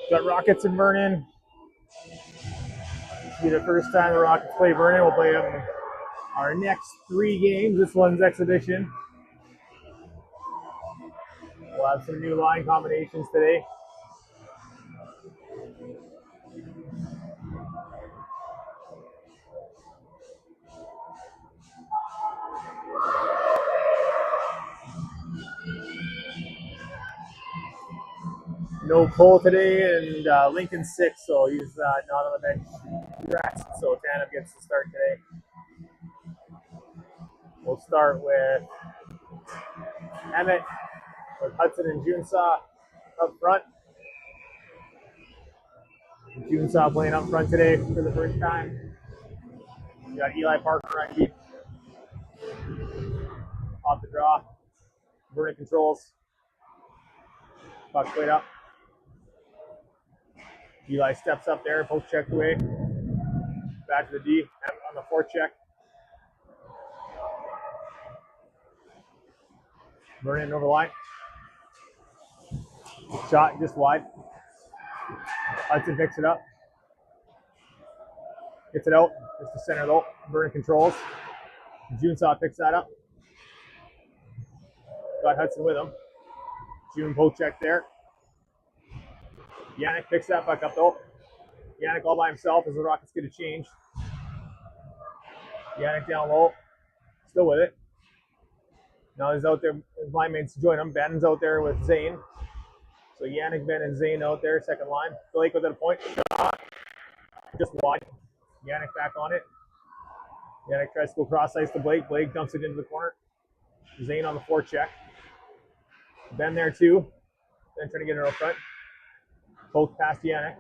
Got Rockets and Vernon. This will be the first time the Rockets play Vernon. We'll play them our next 3 games. This one's exhibition. We'll have some new line combinations today. No Cole today, and Lincoln's sick, so he's not on the bench. Rest, so Tanev gets to start today. We'll start with Emmett, with Hudson and Junesaw up front. Junesaw playing up front today for the first time. We got Eli Parker on deep. Off the draw. Vernon controls. Puck played up. Eli steps up there, post checked away. Back to the D on the forecheck. Vernon over the line. Shot just wide. Hudson picks it up. Gets it out. Just the center though. Vernon controls. Junesaw picks that up. Got Hudson with him. June poke check there. Yannick picks that puck up though. Yannick all by himself as the Rockets get a change. Yannick down low. Still with it. Now he's out there. His line mates join him. Ben's out there with Zane. So Yannick, Ben, and Zane out there, second line. Blake with a point. Shot. Just wide. Yannick back on it. Yannick tries to go cross ice to Blake. Blake dumps it into the corner. Zane on the forecheck. Ben there too. Then trying to get it up front. Both past Yannick.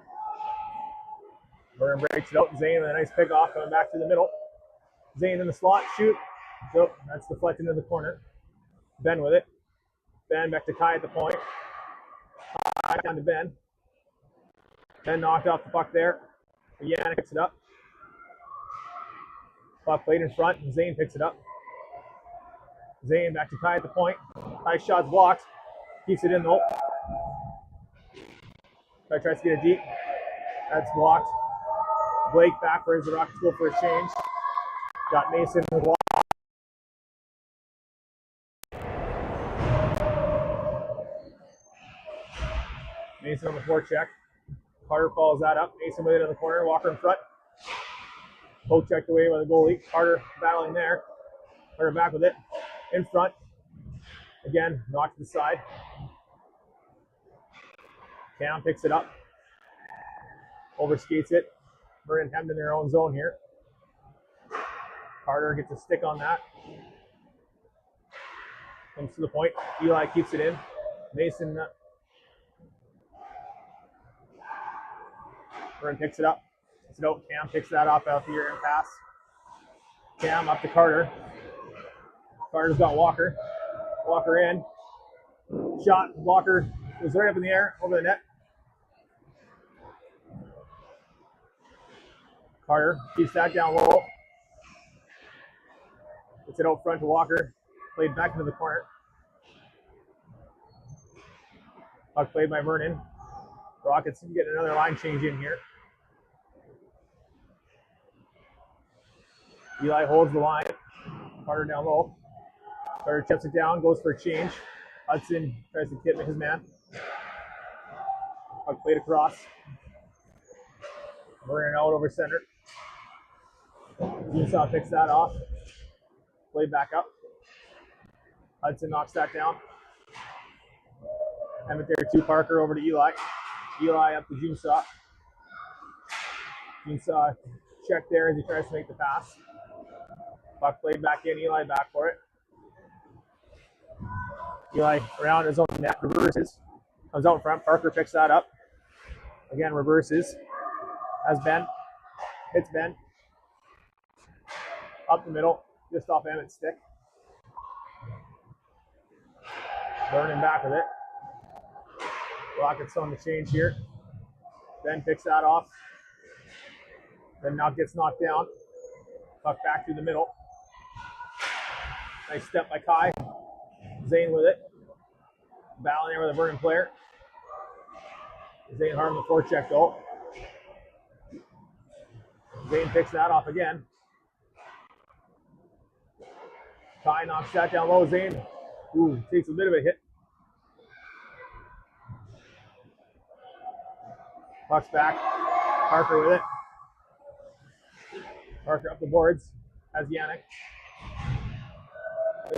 Vernon breaks it out. Zane with a nice pick off coming back to the middle. Zane in the slot. Shoot. So that's deflected into the corner. Ben with it. Ben back to Kai at the point. Kai down to Ben. Ben knocked off the puck there. Yannick picks it up. Puck played in front. Zane picks it up. Zane back to Kai at the point. Kai shot's blocked. Keeps it in though. Kai tries to get it deep. That's blocked. Blake back for the Rockets go for a change. Got Mason with block. Mason on the forecheck. Carter follows that up. Mason with it in the corner. Walker in front. Poke checked away by the goalie. Carter battling there. Carter back with it. In front. Again, knocked to the side. Cam picks it up. Overskates it. Vernon hemmed in their own zone here. Carter gets a stick on that. Comes to the point. Eli keeps it in. Mason. Vernon picks it up. It's it out. Cam picks that off out here and pass. Cam up to Carter. Carter's got Walker. Walker in. Shot. Walker was right up in the air over the net. Carter keeps that down low. Gets it out front to Walker. Played back into the corner. Puck played by Vernon. Rockets get another line change in here. Eli holds the line. Carter down low. Carter chips it down, goes for a change. Hudson tries to hit his man. Puck played across. Vernon out over center. Junesaw picks that off. Played back up. Hudson knocks that down. Emmett there too. Parker over to Eli. Eli up to Junesaw. Junesaw check there as he tries to make the pass. Puck played back in. Eli back for it. Eli around his own net, reverses. Comes out in front. Parker picks that up. Again, reverses. Has Ben. Hits Ben. Up the middle. Just off Emmett's stick. Vernon back with it. Rockets on the change here. Ben picks that off. Then now gets knocked down. Puck back through the middle. Nice step by Kai. Zane with it. Battling there with a Vernon player. Zane harmed the forecheck though. Zane picks that off again. Kai knocks that down low. Zane takes a bit of a hit. Puck's back. Parker with it. Parker up the boards. Has Yannick.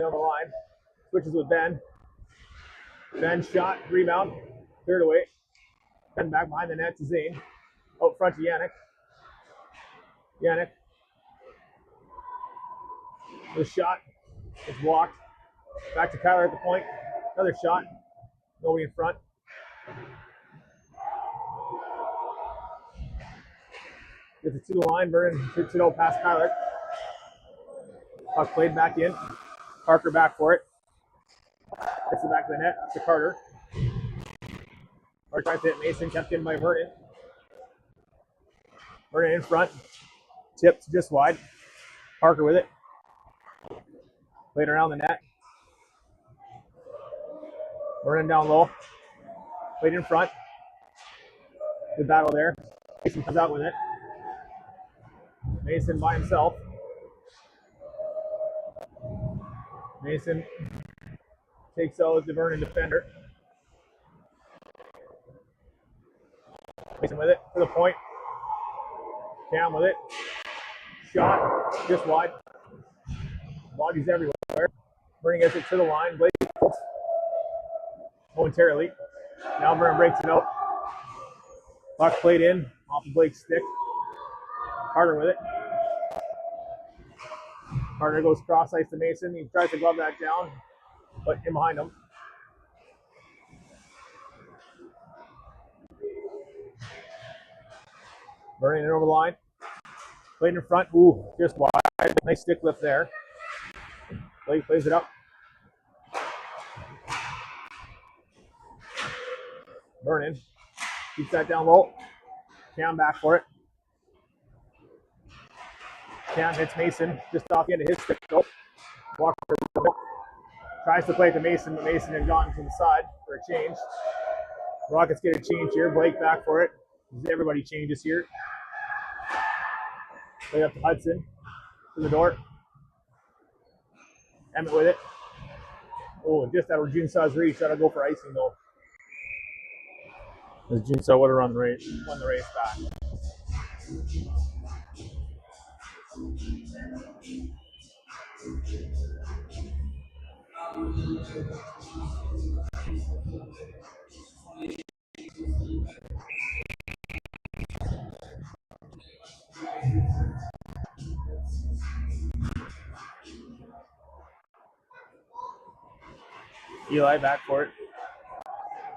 On the line. Switches with Ben. Ben shot. Rebound. Cleared away. Ben back behind the net to Zane. Out front to Yannick. Yannick. The shot. It's blocked. Back to Kyler at the point. Another shot. Nobody in front. Gets it to the line. Vernon shoots it out past Kyler. Puck played back in. Parker back for it. Gets it back to the net to Carter. Carter tries to hit Mason. Kept in by Vernon. Vernon in front. Tipped just wide. Parker with it. Played around the net. Vernon down low. Played in front. Good battle there. Mason comes out with it. Mason by himself. Mason takes out the Vernon defender. Mason with it for the point. Cam with it. Shot just wide. Bodies everywhere. Vernon gets it to the line. Blake momentarily. Now Vernon breaks it out. Puck played in off of Blake's stick. Carter with it. Carter goes cross ice to Mason. He tries to glove that down, but in behind him. Vernon over the line. Played in front. Ooh, just wide. Nice stick lift there. Blake plays it up. Vernon keeps that down low. Cam back for it. Cam hits Mason just off the end of his stick. Nope. Walker tries to play it to Mason, but Mason had gotten to the side for a change. Rockets get a change here. Blake back for it. Everybody changes here. Play up to Hudson. To the door. Emmett with it. Oh, just out of Junsaw's reach. That'll go for icing though. As Junsaw would have won the race back. Eli back for it.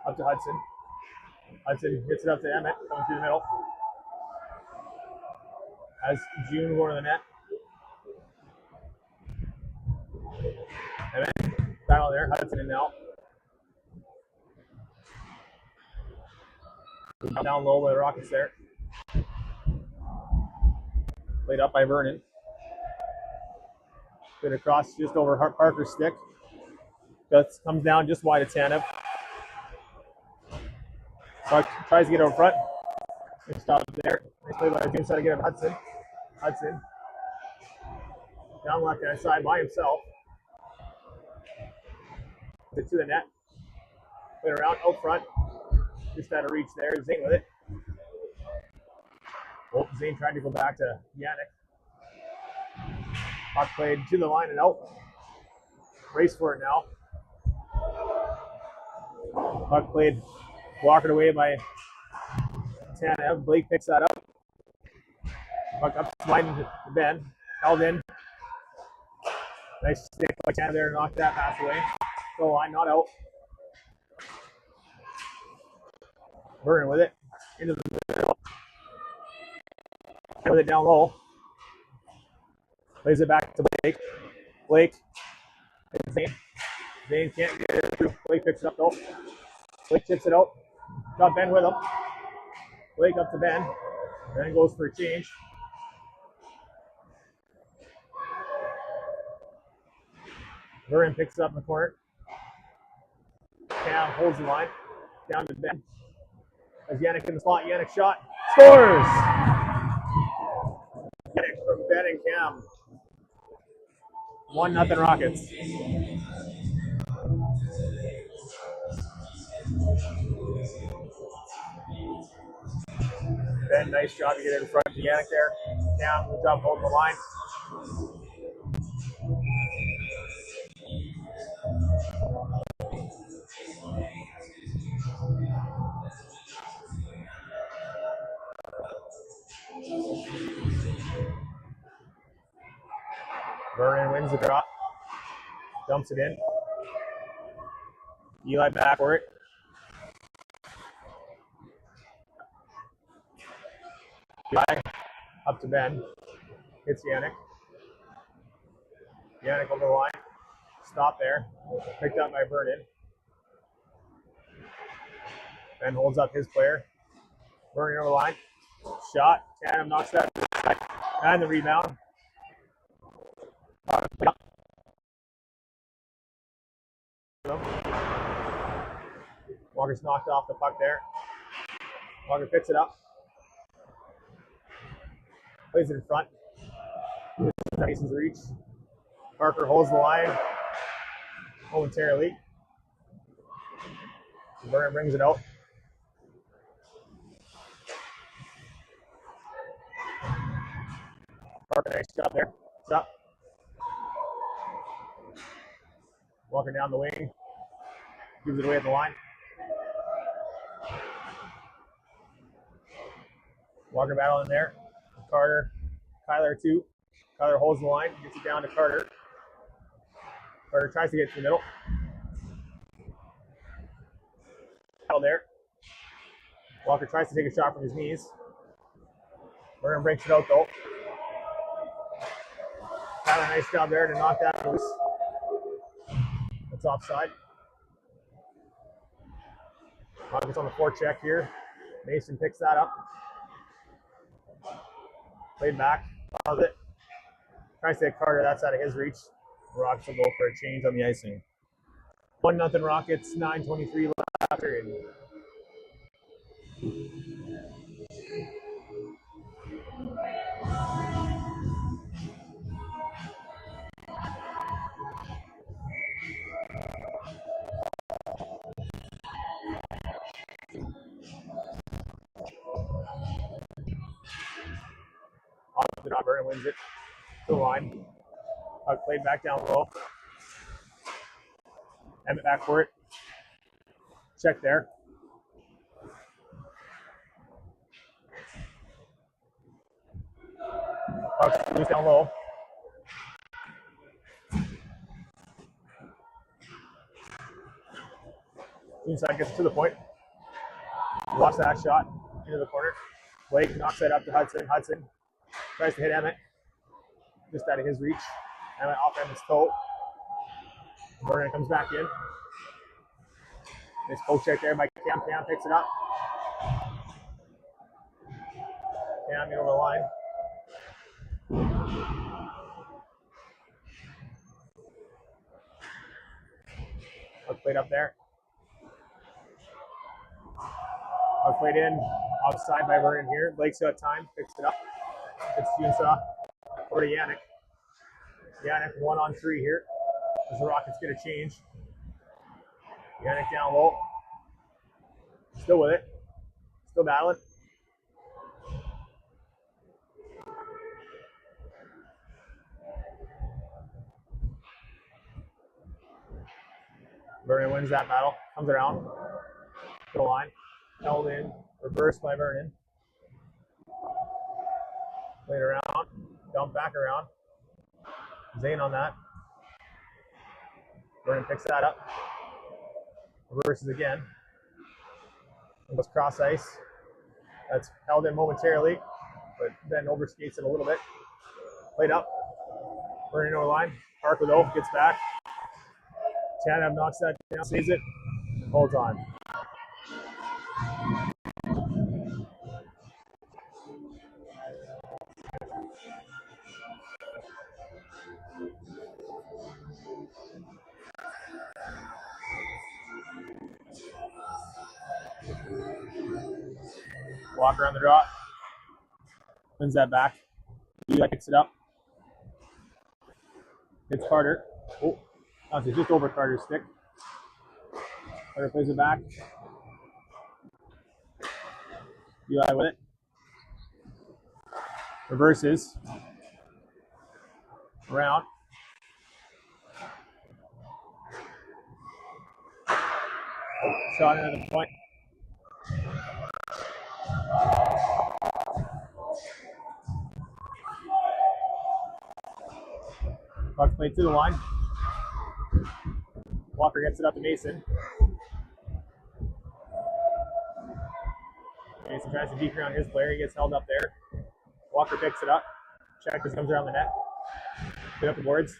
Up to Hudson. Hudson gets it up to Emmett, coming through the middle. As June going to the net. Emmett, battle there. Hudson in now. Down low by the Rockets there. Played up by Vernon. Put across just over Parker's stick. Guts comes down just wide of Tanev. Puck tries to get over front. Good stop there. Nice play by June. Try to get him Hudson. Hudson. Down left hand side by himself. Get to the net. Played around out front. Just out of reach there. Zane with it. Oh, Zane tried to go back to Yannick. Puck played to the line and out. Race for it now. Puck played, walked away by Tanev. Blake picks that up. Puck up line to Ben. Held in. Nice stick by Tanev there. Knocked that pass away. Goal line, not out. Vernon with it. Into the middle. With it down low. Plays it back to Blake. Blake. Zane. Zane can't get it through. Blake picks it up though. Blake chips it out. Got Ben with him. Blake up to Ben. Ben goes for a change. Vernon picks it up in the corner. Cam holds the line. Down to Ben. As Yannick in the slot. Yannick shot. Scores! Yannick from Ben and Cam. 1-0 Rockets. Ben, nice job to get it in front of Yannick there. Cam, good job holding the line. Vernon wins the draw. Dumps it in. Eli back for it. Eli up to Ben. Hits Yannick. Yannick over the line. Stop there. Picked up by Vernon. Ben holds up his player. Vernon over the line. Shot. Tandem knocks that. And the rebound. Walker's knocked off the puck there. Walker picks it up. Plays it in front. Mason's reach. Parker holds the line momentarily. Vernon brings it out. Parker, nice shot there. Stop. Walker down the wing. Gives it away at the line. Walker battle in there. Carter. Kyler too. Kyler holds the line. Gets it down to Carter. Carter tries to get to the middle. Battle there. Walker tries to take a shot from his knees. Vernon breaks it out though. Kyler, nice job there to knock that loose. That's offside. Walker's on the forecheck here. Mason picks that up. Played back. Follows it. Tries to hit Carter. That's out of his reach. Rockets will go for a change on the icing. 1-0 Rockets. 9:23 left period. Off the top, Vernon wins it. To the line. Puck played back down low. Emmett back for it. Check there. Puck loose down low. Inside gets to the point. Lost that shot into the corner. Blake knocks that up to Hudson. Hudson tries to hit Emmett. Just out of his reach. Emmett off Emmett's toe. Vernon comes back in. Nice poke check there by Cam. Cam picks it up. Cam get over the line. Puck played up there. Puck played in. Offside by Vernon here. Blake's got time. Picks it up. It's Junsa. Over to Yannick. Yannick 1-on-3 here. As the Rockets get a change. Yannick down low. Still with it. Still battling. Vernon wins that battle. Comes around. To the line. Held in. Reversed by Vernon. Played around. Dump back around. Zane on that. Vernon picks that up. Reverses again. Goes cross ice. That's held in momentarily, but then overskates it a little bit. Played up. Vernon over the line. Parker though gets back. Tanev knocks that down, saves it, holds on. Walker on the draw. Wins that back. Eli picks it up. Hits Carter. Oh, it's just over Carter's stick. Carter plays it back. Eli with it. Reverses. Around. Shot into the point. Puck played to the line. Walker gets it up to Mason. Mason tries to deke around his player. He gets held up there. Walker picks it up. Check this comes around the net. Put up the boards.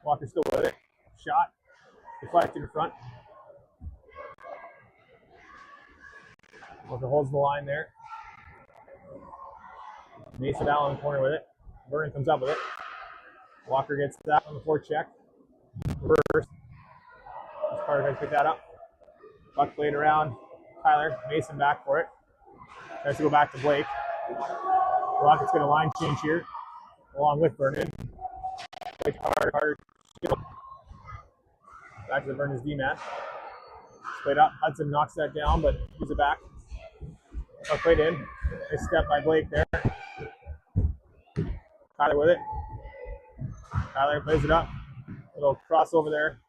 Walker still with it. Shot. Deflected in front. Walker holds the line there. Mason down in the corner with it. Vernon comes up with it. Walker gets that on the forecheck. Reverse. Carter tries to pick that up. Buck played around Tyler. Mason back for it. Tries to go back to Blake. Rockets get a line change here, along with Vernon. Blake Carter. Back to the Vernon's D-man. Played up. Hudson knocks that down, but gives it back. Buck played in. Nice step by Blake there. Tyler with it. Tyler plays it up. Little crossover there.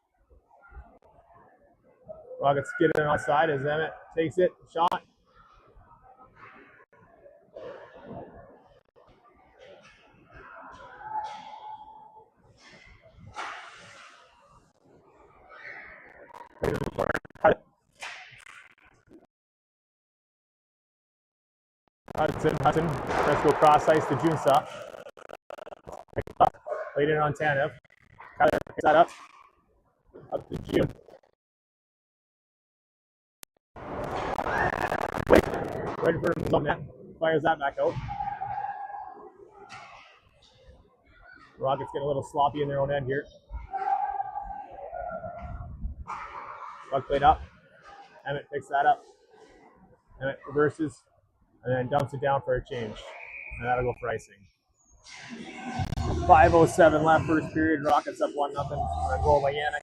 Rockets get it outside as Emmett takes it. Shot. Hudson tries to go cross ice to Junsa. Played in on Tanev. Tyler picks that up. Up to June. Right in front of the net. Fires that back out. Rockets get a little sloppy in their own end here. Puck played up. Emmett picks that up. Emmett reverses and then dumps it down for a change. And that'll go for icing. 5:07 left, first period. Rockets up 1-0 on a goal by Yannick.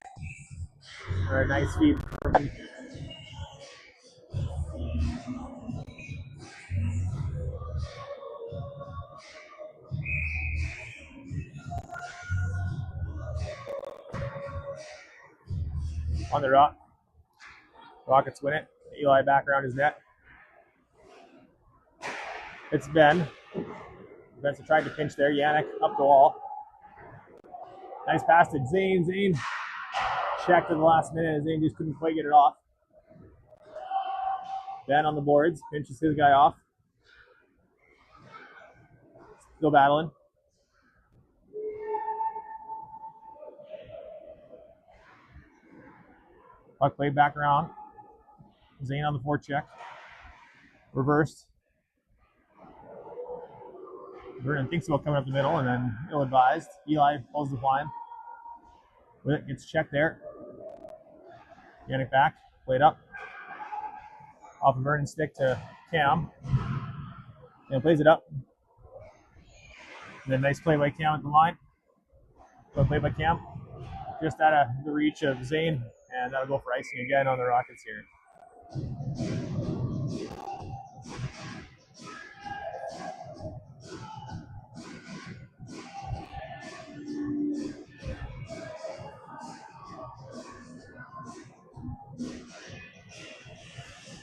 Or a nice feed from him. On the rock. Rockets win it. Eli back around his net. It's Ben. Benson tried to pinch there. Yannick up the wall. Nice pass to Zane. Zane checked at the last minute. Zane just couldn't quite get it off. Ben on the boards. Pinches his guy off. Still battling. Puck played back around. Zane on the forecheck. Reversed. Vernon thinks about coming up the middle and then ill-advised. Eli pulls the line. With it, gets checked there. Yannick back. Played up. Off of Vernon's stick to Cam. And plays it up. And then nice play by Cam at the line. Good play by Cam. Just out of the reach of Zane. And that'll go for icing again on the Rockets here.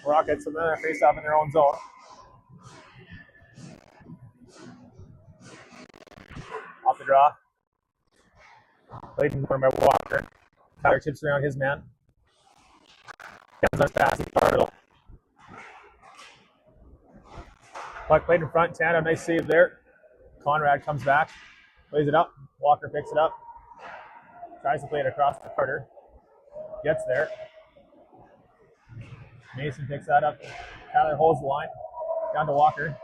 Rockets with another face-off in their own zone. Off the draw. Played in corner by Walker. Tyler chips around his man. Gets pass. Puck played in front. Tana, nice save there. Conrad comes back. Plays it up. Walker picks it up. Tries to play it across to Carter. Gets there. Mason picks that up. Tyler holds the line. Down to Walker.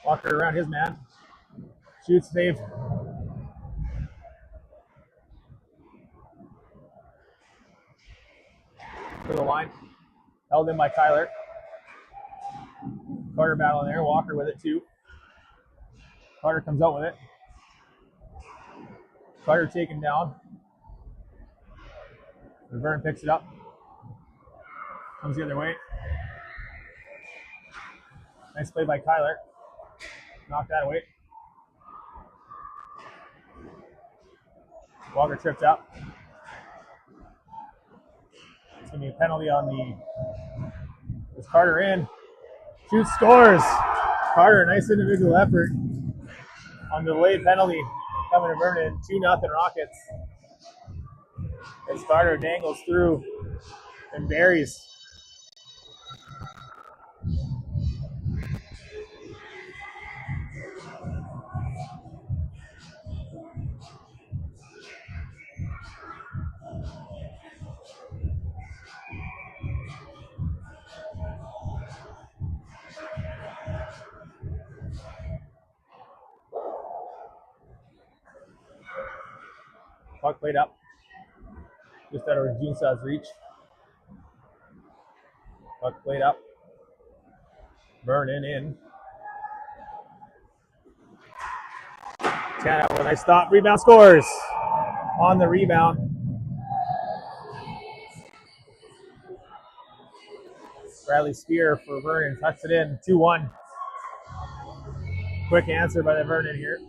Walker around his man. Shoots, save. To the line. Held in by Tyler. Carter battling there. Walker with it too. Carter comes out with it. Carter taken down. Vernon picks it up. Comes the other way. Nice play by Tyler. Knocked that away. Walker tripped up. It's going to be a penalty on the... Is Carter in? Shoots, scores! Carter, nice individual effort on the delayed penalty. coming to Vernon. 2-0 Rockets. As Carter dangles through and buries. Puck played up. Just out of Junsaw's reach. Puck played up. Vernon in. Tana with a nice stop. Rebound scores. On the rebound. Bradley Spear for Vernon. Tucks it in. 2-1. Quick answer by the Vernon here.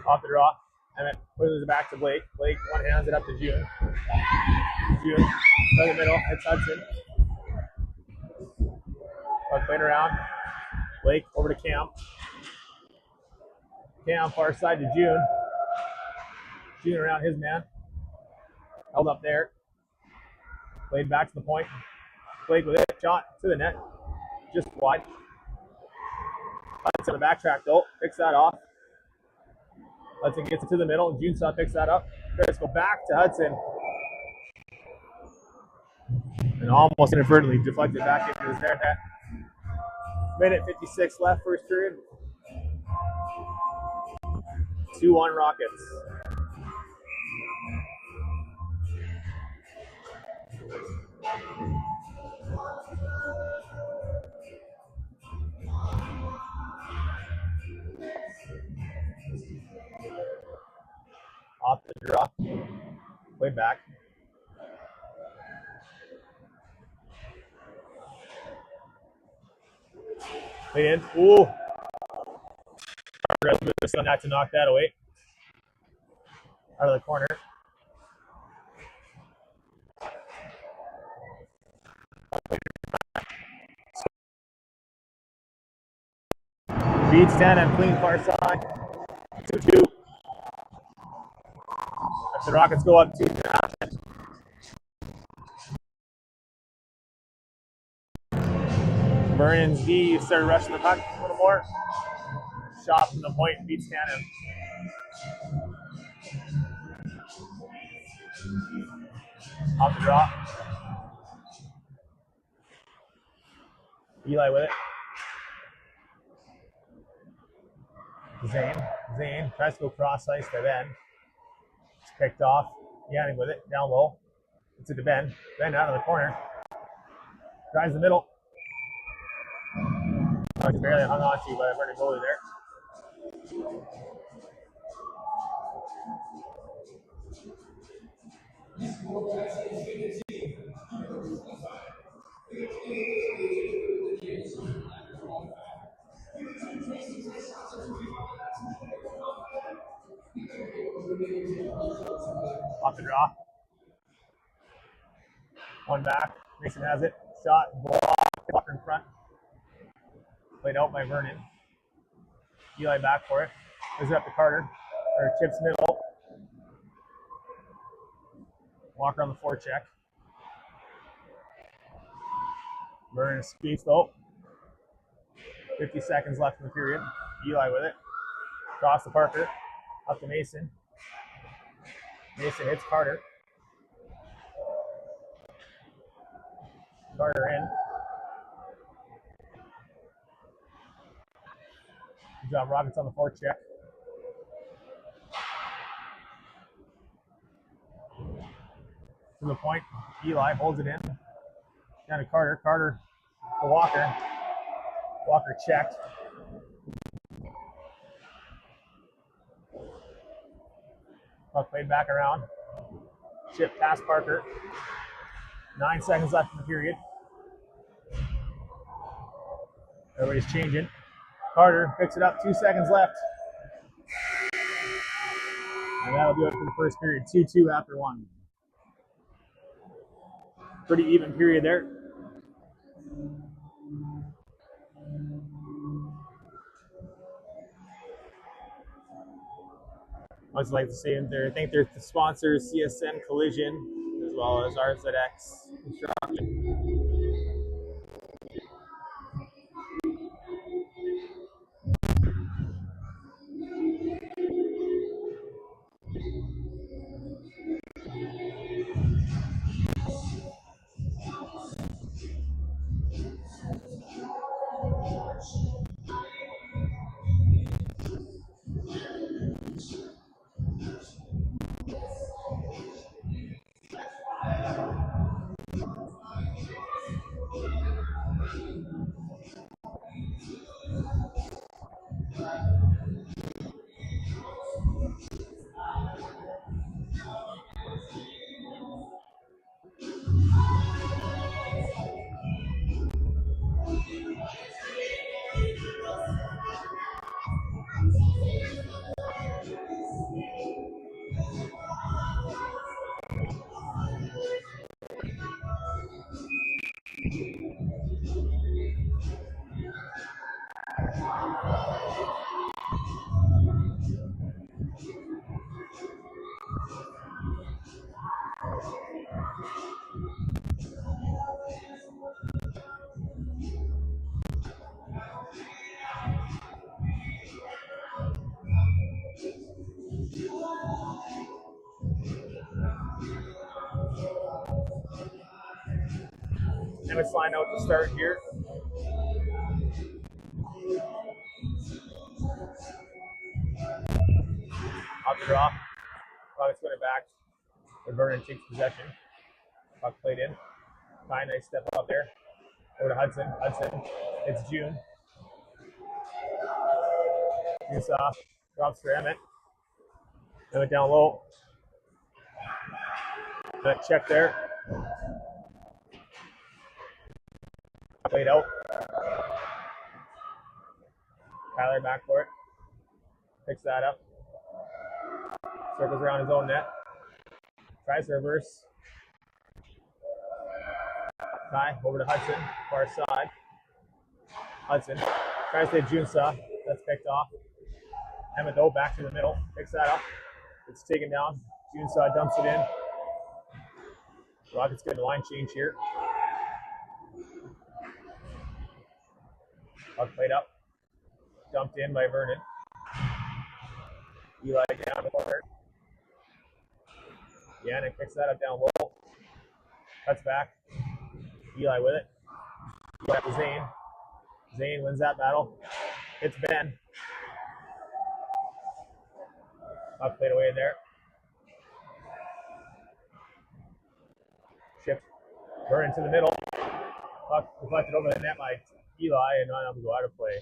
Off the draw. Emmett pushes it back to Blake. Blake one hands it up to June. June, in the middle, hits Hudson. Puck played around. Blake over to Cam. Cam far side to June. June around his man. Held up there. Played back to the point. Blake with it. Shot to the net. Just wide. Hudson the backtrack though. Picks that off. Hudson gets it to the middle. Junesaw picks that up. Let's go back to Hudson. And almost inadvertently deflected back into his net. Minute 56 left, first period. 2-1 Rockets. Off the draw. Way back. Play in. Ooh. Not to knock that away. Out of the corner. Beats 10 and clean far side. 2-2. The Rockets go up 2-0. Vernon's D started rushing the puck a little more. Shot from the point beats Cannon. Off the draw. Eli with it. Zane tries to go cross ice to Ben. It's picked off. Yannick with it. Down low. It's to Ben. Ben out of the corner. Drives the middle. Oh, he's barely hung on to by the Vernon goalie there. Off the draw. One back. Mason has it. Shot. Blocker in front. Played out by Vernon. Eli back for it. Gives it up to Carter. Or chips middle. Walker on the forecheck. Vernon escapes though. 50 seconds left in the period. Eli with it. Across the Parker. Up to Mason. Mason hits Carter. Carter in. Good job, Rockets on the forecheck. To the point. Eli holds it in. Down to Carter. Carter to Walker. Walker checked. Puck played back around. Chip past Parker. 9 seconds left in the period. Everybody's changing. Carter picks it up. 2 seconds left. And that'll do it for the first period. 2-2 after one. Pretty even period there. I would like to say there, thank their sponsors, CSN Collision, as well as RZX Construction. Emmets line out to start here. Off the draw. Puck's going back. Vernon takes possession. Puck played in. Fine, nice step up there. Over to Hudson. Hudson. It's June. Usoff drops for Emmett. Emmett down low. That check there. Played out. Tyler back for it. Picks that up. Circles around his own net. Tries to reverse. Ty over to Hudson. Far side. Hudson tries to hit Junsa. That's picked off. Emmett though back to the middle. Picks that up. It's taken down. Junsa dumps it in. Rockets getting a line change here. Puck played up. Dumped in by Vernon. Eli down the corner. Yannick picks that up down low. Cuts back. Eli with it. Eli to Zane. Zane wins that battle. Hits Ben. Puck played away there. Shift. Vernon to the middle. Puck deflected over the net by Eli and not able to go out of play.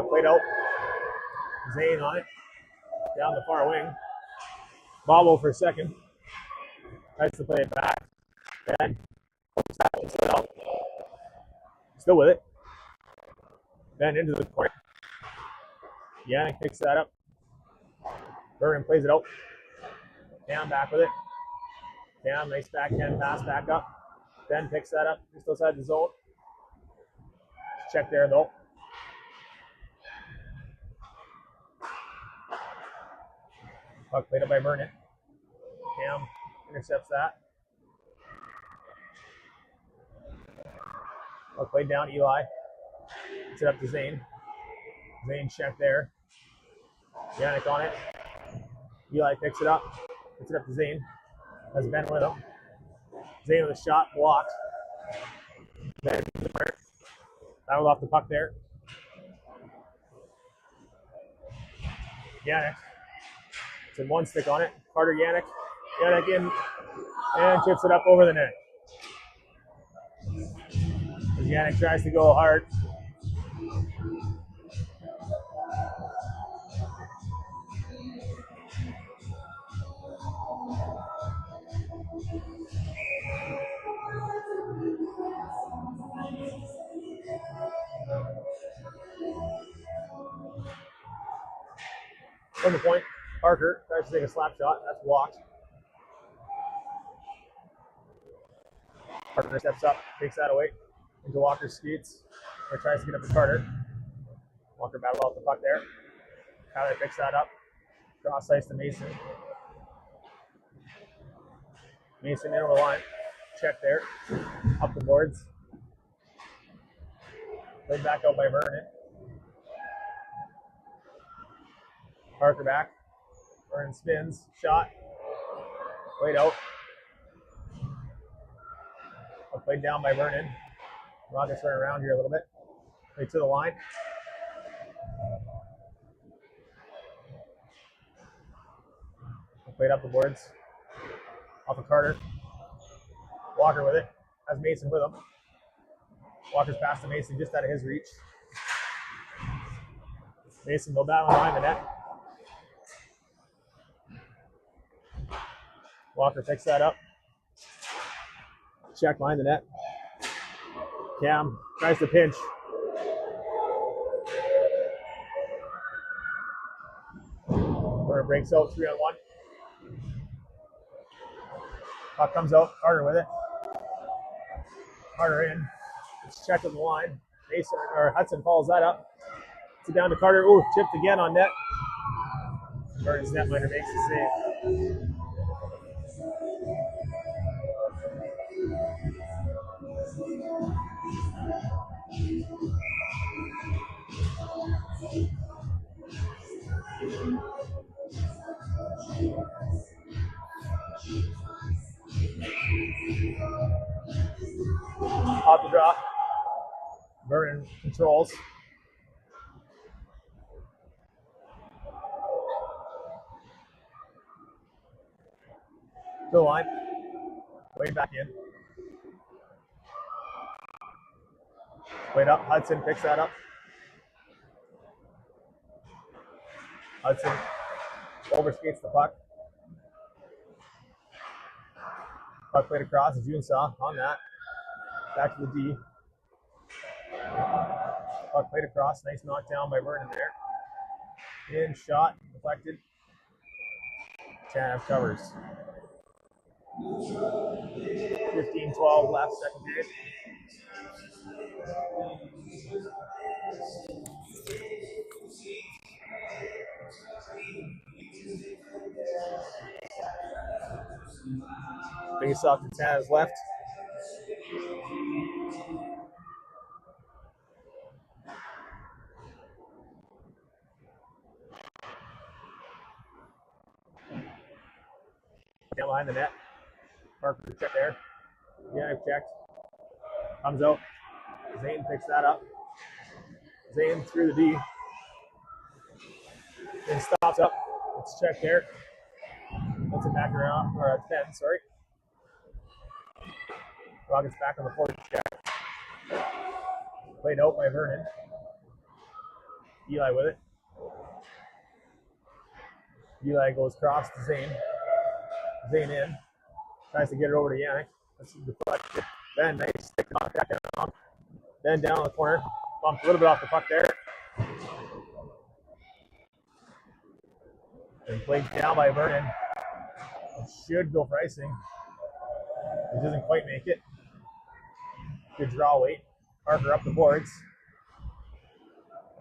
Played out. Zane on it. Down the far wing. Bobble for a second. Tries to play it back. Ben. Still with it. Ben into the corner. Yannick picks that up. Vernon plays it out. Cam back with it. Cam, nice backhand pass back up. Ben picks that up just outside the zone. Check there though. Puck played up by Vernon. Cam intercepts that. Puck played down Eli. Gets it up to Zane. Zane check there. Yannick on it. Eli picks it up. Gets it up to Zane. Has Ben with him. Zane with a shot blocked. Ben battled off the puck there. Yannick. It's in one stick on it. Carter Yannick. Yannick in and chips it up over the net. As Yannick tries to go hard. From the point, Parker tries to take a slap shot. That's blocked. Parker steps up, takes that away into Walker's skates, or tries to get up to Carter. Walker battled out the puck there. Tyler picks that up. Cross ice to Mason. Mason in over the line. Check there. Up the boards. Played back out by Vernon. Parker back. Vernon spins. Shot. Played out. Played down by Vernon. Rockets run around here a little bit. Right to the line. Played up the boards. Off of Carter. Walker with it. Has Mason with him. Walker's pass to Mason just out of his reach. Mason go down behind the net. Walker picks that up. Check behind the net. Cam tries to pinch. Corner breaks out 3-on-1. Puck comes out. Carter with it. Carter in. It's checked on the line. Mason or Hudson follows that up. It's down to Carter. Ooh, chipped again on net. Vernon's netminder makes the save. Off the draw. Vernon controls. To the line. Way back in. Played up. Hudson picks that up. Hudson overskates the puck. Puck played across. Junsaw on that. Back to the D. Puck played across. Nice knockdown by Vernon there. In, shot, deflected. Tanev covers. 15-12 left, second period. Face off to Tanev's left. Down behind the net. Parker check there. Yeah, checked. Comes out. Zane picks that up. Zane through the D. Then stops up. It's checked there. Puts it back around, or 10, sorry. Rockets back on the fourth check. Played out by Vernon. Eli with it. Eli goes cross to Zane. Zane in. Tries to get it over to Yannick. That's deflected. Ben, nice stick contact down. Then down in the corner. Bumped a little bit off the puck there. And played down by Vernon. It should go for icing. It doesn't quite make it. Good draw weight. Parker up the boards.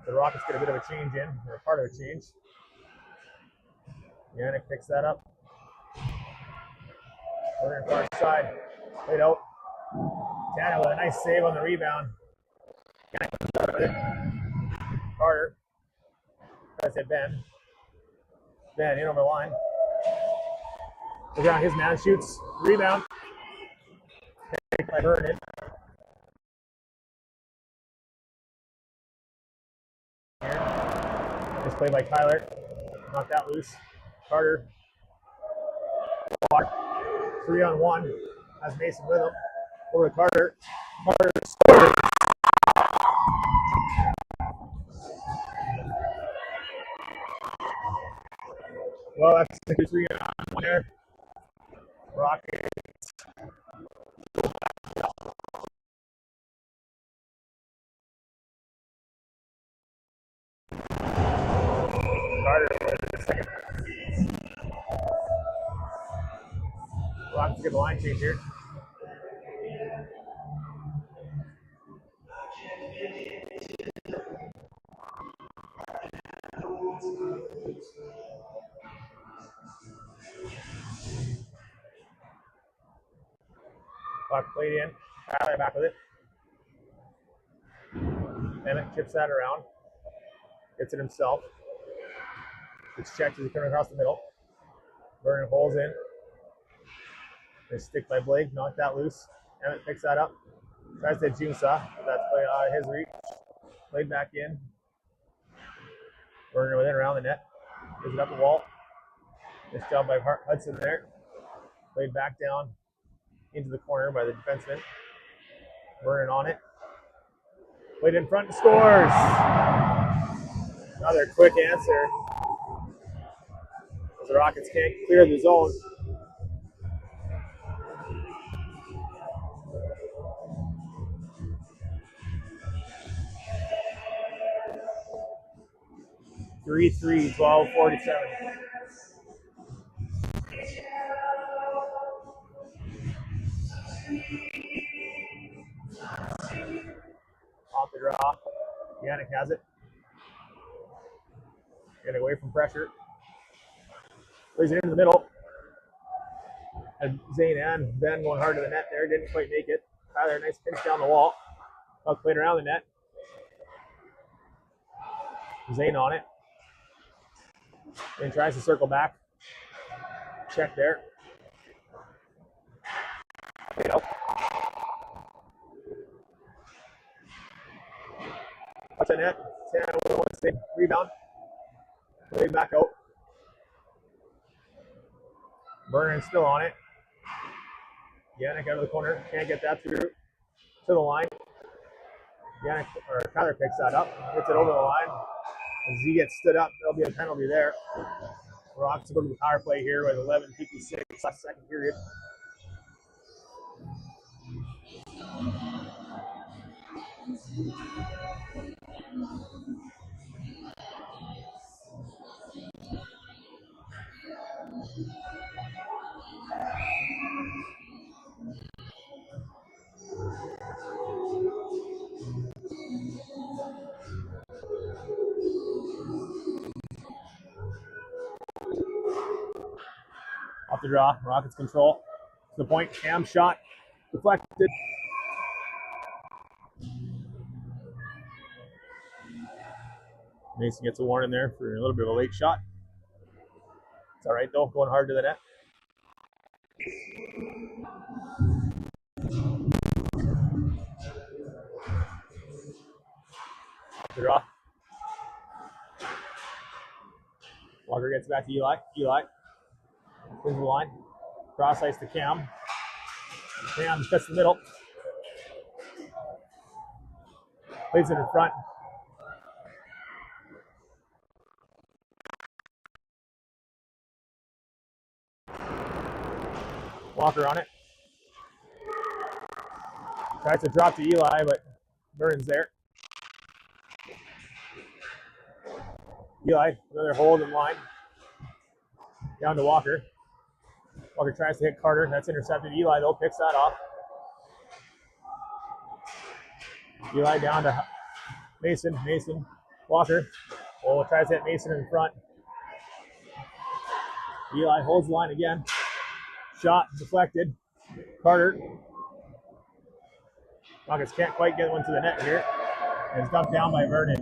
The Rockets get a bit of a change in, or part of a change. Yannick picks that up. Vernon far side. Played out. Tanev with a nice save on the rebound. Yannick comes out of it. Carter. Tries to hit Ben. Ben in over the line. Goes around his man, shoots. Rebound. Taken by Vernon. Nice play by Tyler. Knocked that loose. Carter. 3-on-1. Has Mason with him. Over to Carter. Carter scores. Well, that's the 3-on-1 there. Rockets. Carter with the second. Rockets get the line change here. Puck played in. Tyler back with it. Emmett chips that around. Gets it himself. It's checked as he comes across the middle. Vernon holds in. They stick by Blake. Knock that loose. Emmett picks that up. Tries to hit Junsa. That's played out of his reach. Played back in. Vernon within around the net. Gives it up the wall. Nice job by Hudson there. Played back down into the corner by the defenseman. Vernon on it. Played in front and scores. Another quick answer. The Rockets can't clear the zone. (3-3, 12:47). Off the draw. Yannick has it. Getting away from pressure. Plays it into the middle. And Zane and Ben going hard to the net there. Didn't quite make it. Tyler, nice pinch down the wall. Puck played around the net. Zane on it. Then tries to circle back. Check there. Watch the net. Rebound. Played back out. Vernon still on it. Yannick out of the corner. Can't get that through to the line. Yannick or Tyler picks that up. Gets it over the line. As he gets stood up, there'll be a penalty there. Rocks go to the power play here with 11:56 last second period. Off the draw, Rockets control. To the point, Cam shot, deflected. Mason gets a warning there for a little bit of a late shot. It's all right though, going hard to the net. Off the draw. Walker gets back to Eli. Eli spins the line. Cross ice to Cam. Cam cuts the middle. Plays it in front. Walker on it. Tries to drop to Eli, but Vernon's there. Eli, another hold in line. Down to Walker. Walker tries to hit Carter. That's intercepted. Eli, though, picks that off. Eli down to Mason. Mason. Walker. Oh, tries to hit Mason in front. Eli holds the line again. Shot deflected. Carter. Rockets can't quite get one to the net here. And it's dumped down by Vernon.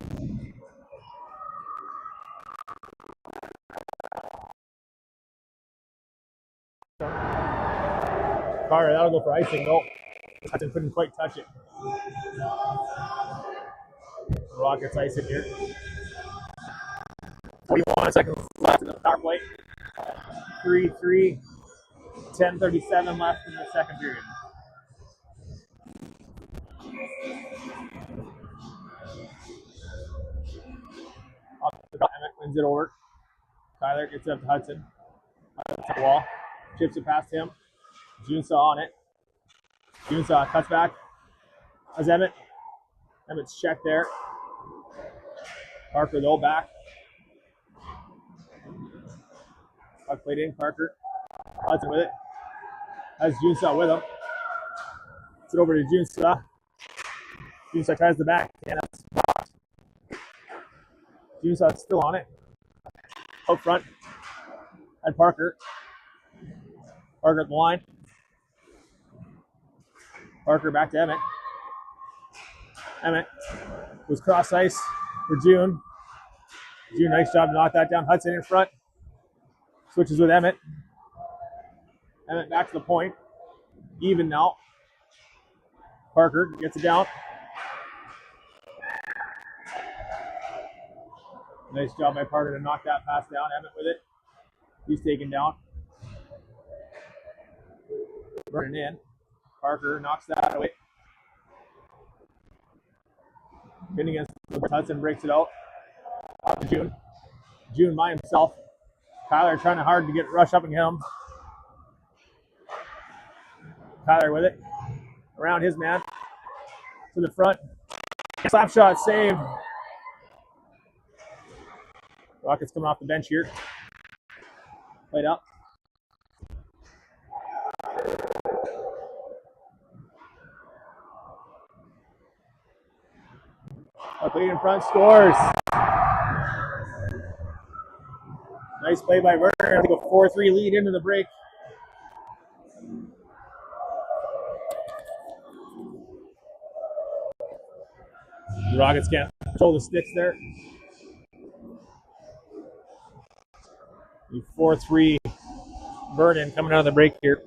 Carter, that'll go for icing. Nope. Hudson couldn't quite touch it. Rockets ice it here. 41 seconds left in the power play. 3-3. 10:37 left in the second period. Emmett wins it over. Tyler gets it up to Hudson. Hudson to the wall. Chips it past him. Junsa on it. Junsa cuts back. Has Emmett. Emmett's checked there. Parker though back. Puck played in. Parker. Hudson with it. Has Junsa with him. It's it over to Junsa. Junsa tries the back. And that's blocked. Junsa's still on it. Out front. And Parker. Parker at the line. Parker back to Emmett. Emmett was cross ice for June. June, nice job to knock that down. Hudson in front. Switches with Emmett. Emmett back to the point. Even now. Parker gets it down. Nice job by Parker to knock that pass down. Emmett with it. He's taken down. Vernon in. Parker knocks that away. In against Hudson, breaks it out. Out to June. June by himself. Kyler trying hard to get rush up and get him. Kyler with it. Around his man. To the front. Slap shot saved. Rockets coming off the bench here. Played up. Played in front, scores. Nice play by Vernon. I think a 4-3 lead into the break. The Rockets can't control the sticks there. 4-3 Vernon coming out of the break here.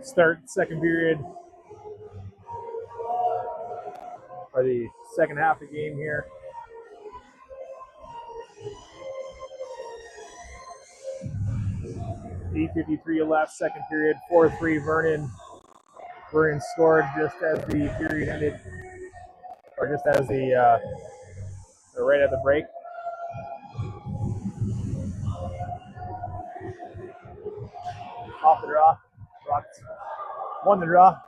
Start second period, or the second half of the game here. .53 left, second period, 4-3 Vernon. Vernon scored just as the period ended, or just as the right at the break. Off the draw. Rockets won the draw.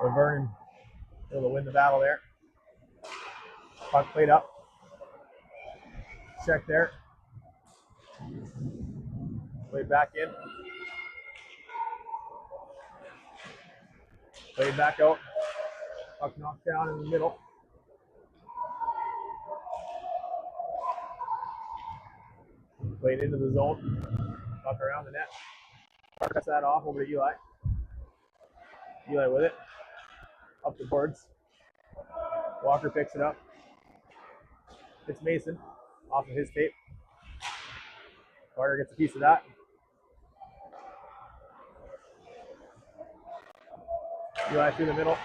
But Vernon able to win the battle there. Puck played up. Check there. Played back in. Played back out. Puck knocked down in the middle. Played into the zone. Puck around the net. Cuts that off over to Eli. Eli with it. Up the boards. Walker picks it up. It's Mason off of his tape. Carter gets a piece of that. Eli through the middle.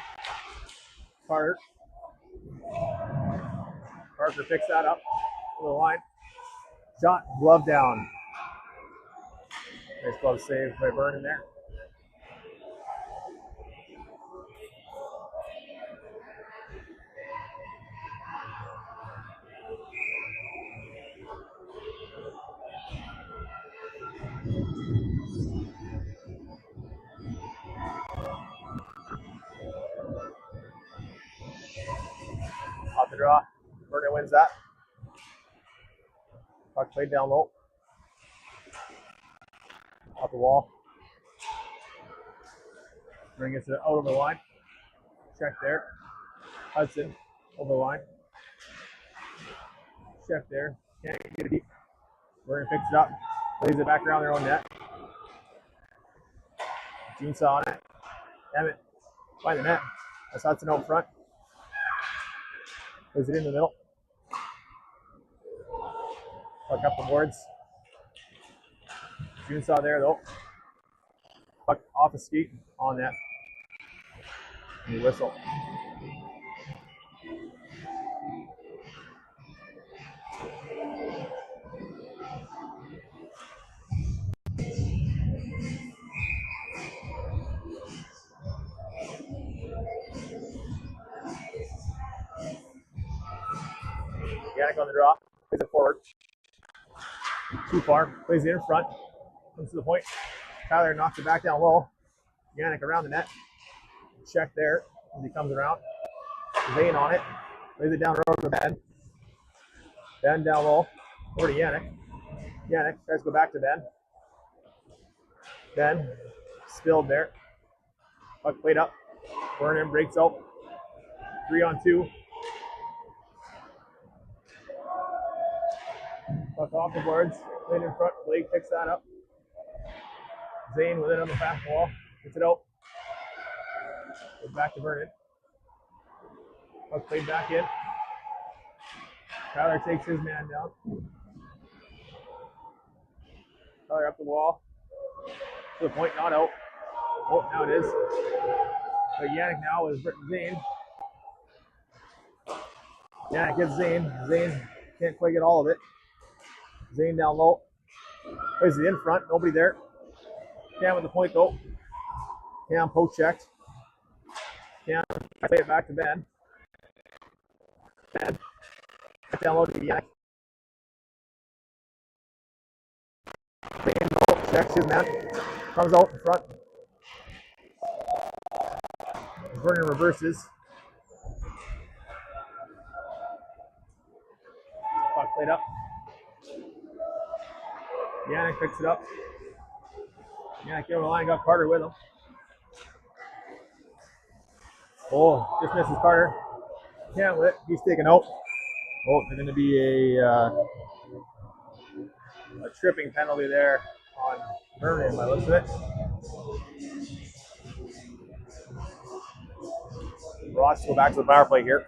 Carter picks that up to the line. Shot, glove down. Nice glove save by Vernon there. Off the draw. Vernon wins that. Puck played down low. Off the wall. Vernon gets it out over the line. Check there. Hudson over the line. Check there. Can't get it deep. Vernon picks it up. Lays it back around their own net. Gene saw on it. Emmett. Find the net. That's Hudson out front. Plays it in the middle. Puck up the boards. June saw there though. Puck off the skate on that. And he whistle. Yannick on the draw. Plays it forward. Too far. Plays it in front. Comes to the point. Tyler knocks it back down low. Yannick around the net. Check there as he comes around. Zane on it. Lays it down over to Ben. Ben down low. Over to Yannick. Yannick tries to go back to Ben. Ben spilled there. Puck played up. Vernon breaks out. 3-on-2. Puck off the boards. Played in front. Blake picks that up. Zane with it on the back wall. Gets it out. Goes back to Vernon. Puck played back in. Tyler takes his man down. Tyler up the wall. To the point, not out. Oh, now it is. But Yannick now is Zane. Yannick gets Zane. Zane can't quite get all of it. Zane down low. Plays it in front. Nobody there. Cam with the point though. Cam poke checked. Cam play it back to Ben. Ben. Down low to Yannick. Checks his man. Comes out in front. Vernon reverses. Puck played up. Yannick picks it up. Yannick over the line, got Carter with him. Oh, just misses Carter. Can't with it. He's taken out. Oh, there's going to be a tripping penalty there on Vernon by the looks of it. Ross go back to the power play here.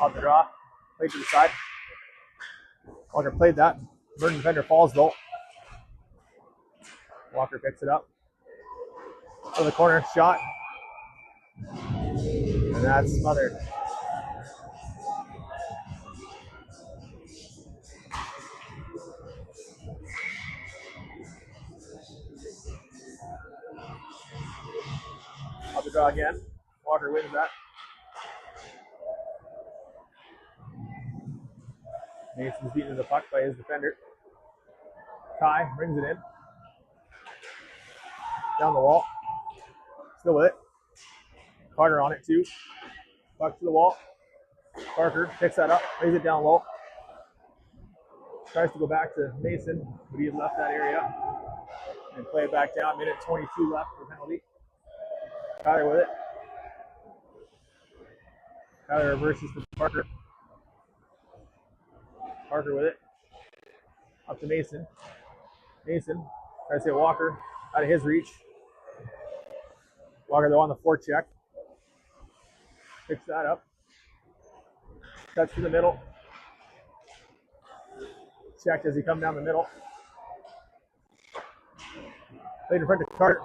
Off the draw. Played to the side. Walker played that. Vernon defender falls though. Walker picks it up. To the corner, shot. And that's smothered. Off the draw again. Walker wins that. Mason's beaten the puck by his defender. Ty brings it in. Down the wall. Still with it. Carter on it too. Puck to the wall. Parker picks that up, lays it down low. Tries to go back to Mason, but he had left that area. And play it back down. Minute 22 left for penalty. Tyler with it. Tyler reverses for Parker. Parker with it. Up to Mason. Mason tries to hit Walker out of his reach. Walker though on the forecheck. Picks that up. Cuts to the middle. Checked as he comes down the middle. Played in front of Carter.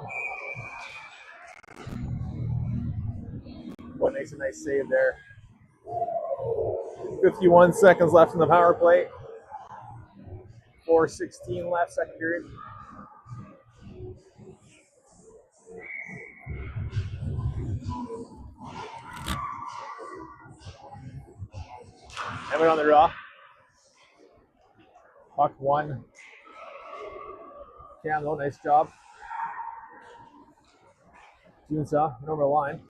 Boy, makes a nice save there. 51 seconds left in the power play. 4:16 left, second period. And we're on the draw. Puck one. Cam though, nice job. Junsa went over the line.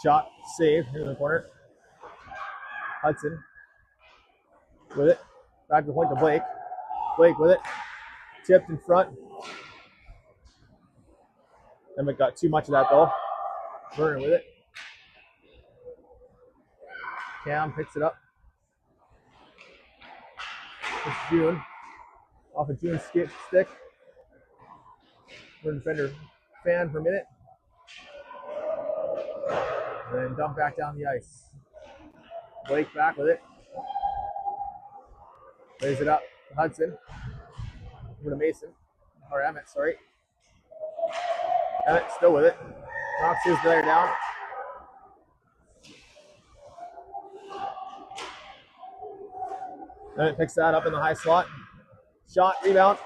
Shot, save, in the corner. Hudson with it. Back to the point to Blake. Blake with it. Tipped in front. Emmett got too much of that though. Vernon with it. Cam picks it up. It's June. Off of June's stick. Vernon defender fan for a minute. And then dump back down the ice. Blake back with it. Lays it up to Hudson. Over to Mason. Or Emmett, sorry. Emmett still with it. Knocks his player down. Emmett picks that up in the high slot. Shot, rebound.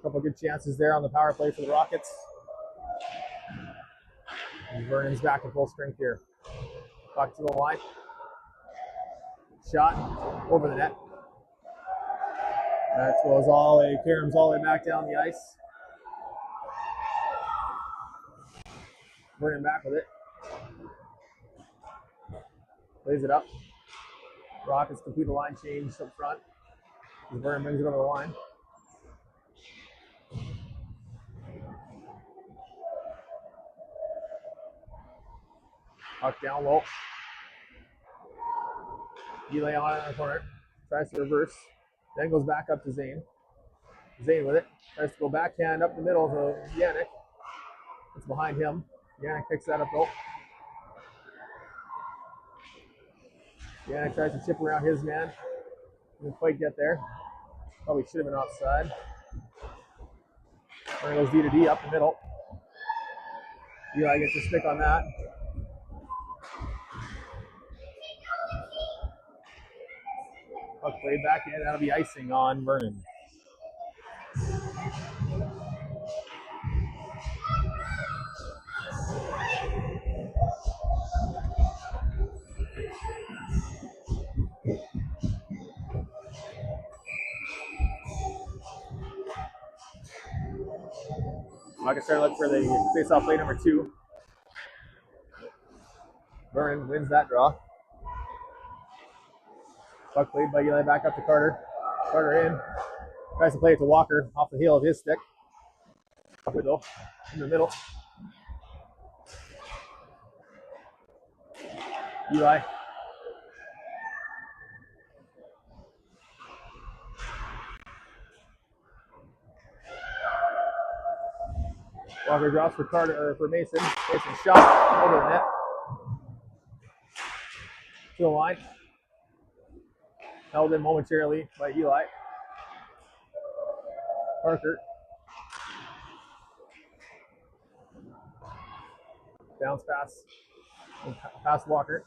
Couple good chances there on the power play for the Rockets. Vernon's back to full strength here. Puck to the line. Shot over the net. That goes all the way, caroms all the way back down the ice. Vernon back with it. Plays it up. Rockets complete a line change up front. Vernon brings it over the line. Puck down low. Eli on in the corner. Tries to reverse. Then goes back up to Zane. Zane with it. Tries to go backhand up the middle to Yannick. It's behind him. Yannick picks that up though. Yannick tries to chip around his man. Didn't quite get there. Probably should have been offside. There goes D to D up the middle. Eli gets a stick on that. Puck played back in. That'll be icing on Vernon. Rockets start to look for the face-off play number 2. Vernon wins that draw. Puck played by Eli back up to Carter. Carter in. Tries to play it to Walker off the heel of his stick. Though, in the middle. Eli. Walker drops for Carter or for Mason. Mason shot over the net. To the line. Held in momentarily by Eli. Parker. Bounce pass. Past Walker.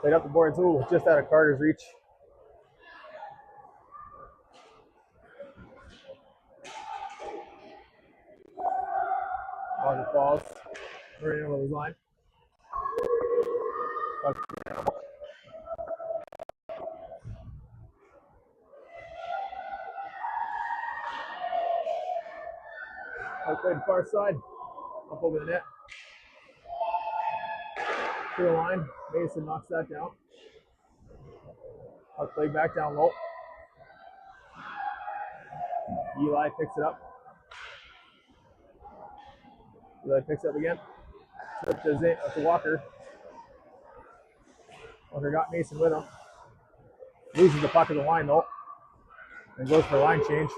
Played up the boards. Ooh, just out of Carter's reach. Walker falls. Right over his line. Played far side. Up over the net. To the line. Mason knocks that down. Puck played back down low. Eli picks it up. Eli picks it up again. Up to Walker. Walker got Mason with him. Loses the puck at the line though. And goes for a line change.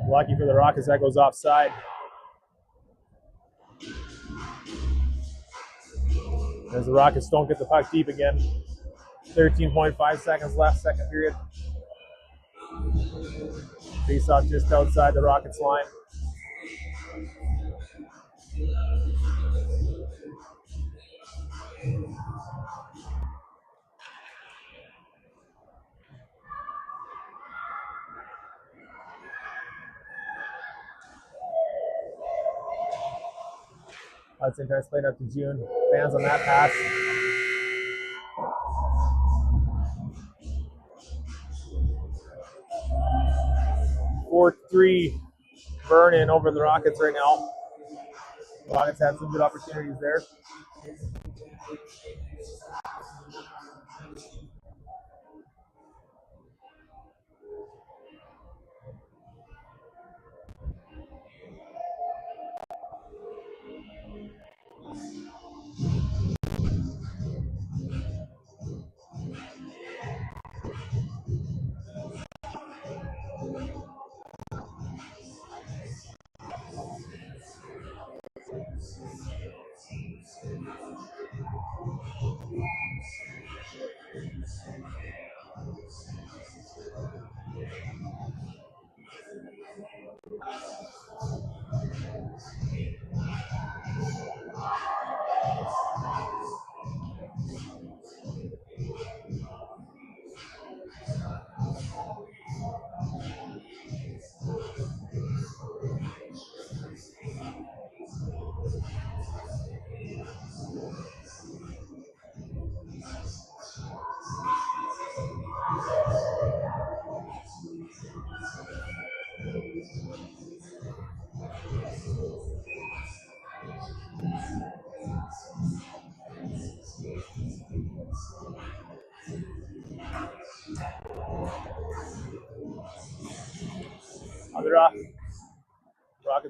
Lucky for the Rockets, that goes offside. As the Rockets don't get the puck deep again. 13.5 seconds left, second period. Face off just outside the Rockets line. Hudson tries to play it up to June. Fans on that pass. (4-3) Vernon over the Rockets right now. The Rockets had some good opportunities there.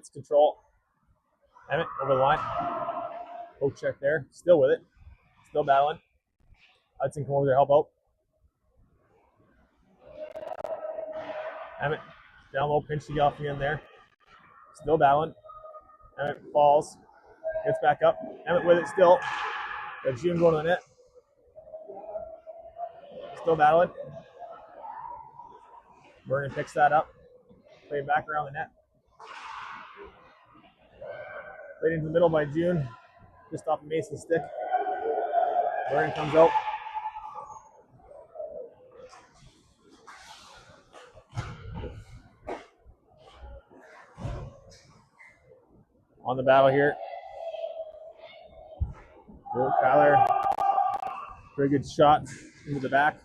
gets control. Emmett over the line. Poke check there. Still with it. Still battling. Hudson come over there, help out. Emmett down low, pinch the off again there. Still battling. Emmett falls. Gets back up. Emmett with it still. Got June going to the net. Still battling. Vernon picks that up. Play it back around the net. Played into the middle by June. Just off of Mason's stick. Vernon comes out. On the battle here. Kyler. Very good shot into the back.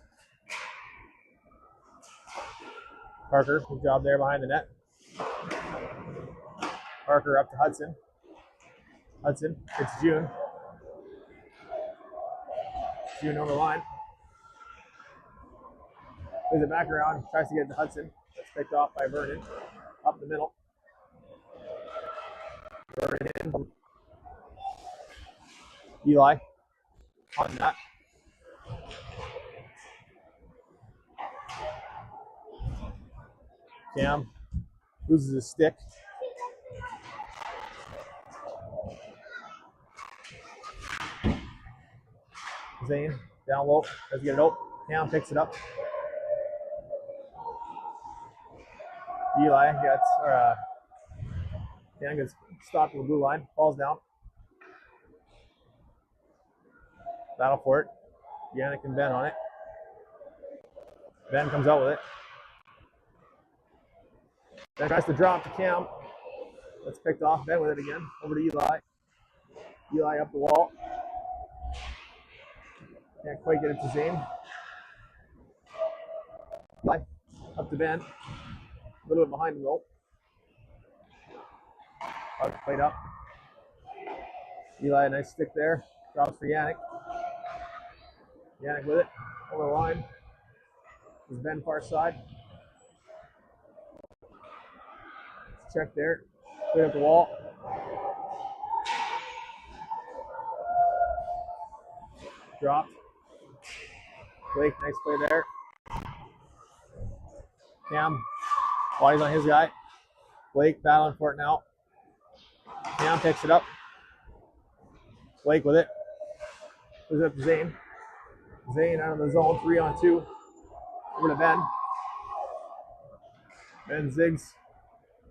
Parker, good job there behind the net. Parker up to Hudson. Hudson, it's June. June over the line. Plays it back around, tries to get it to Hudson. That's picked off by Vernon. Up the middle. Vernon. Eli on that. Cam loses his stick. Zane down low, doesn't get it out. Cam picks it up. Eli gets, Cam gets stopped on the blue line, falls down. Battle for it. Yannick and Ben on it. Ben comes out with it. Ben tries to drop to Cam. That's picked off. Ben with it again. Over to Eli. Eli up the wall. Can't quite get it to Zane. Eli up to Ben. A little bit behind the goal. Played up. Eli, nice stick there. Drops for Yannick. Yannick with it. Over the line. Is Ben far side. Check there. Put up the wall. Dropped. Blake, nice play there. Cam, while he's on his guy. Blake battling for it now. Cam picks it up. Blake with it. Puts it up to Zane. Zane out of the zone, 3-on-2. Over to Ben. Ben zigs.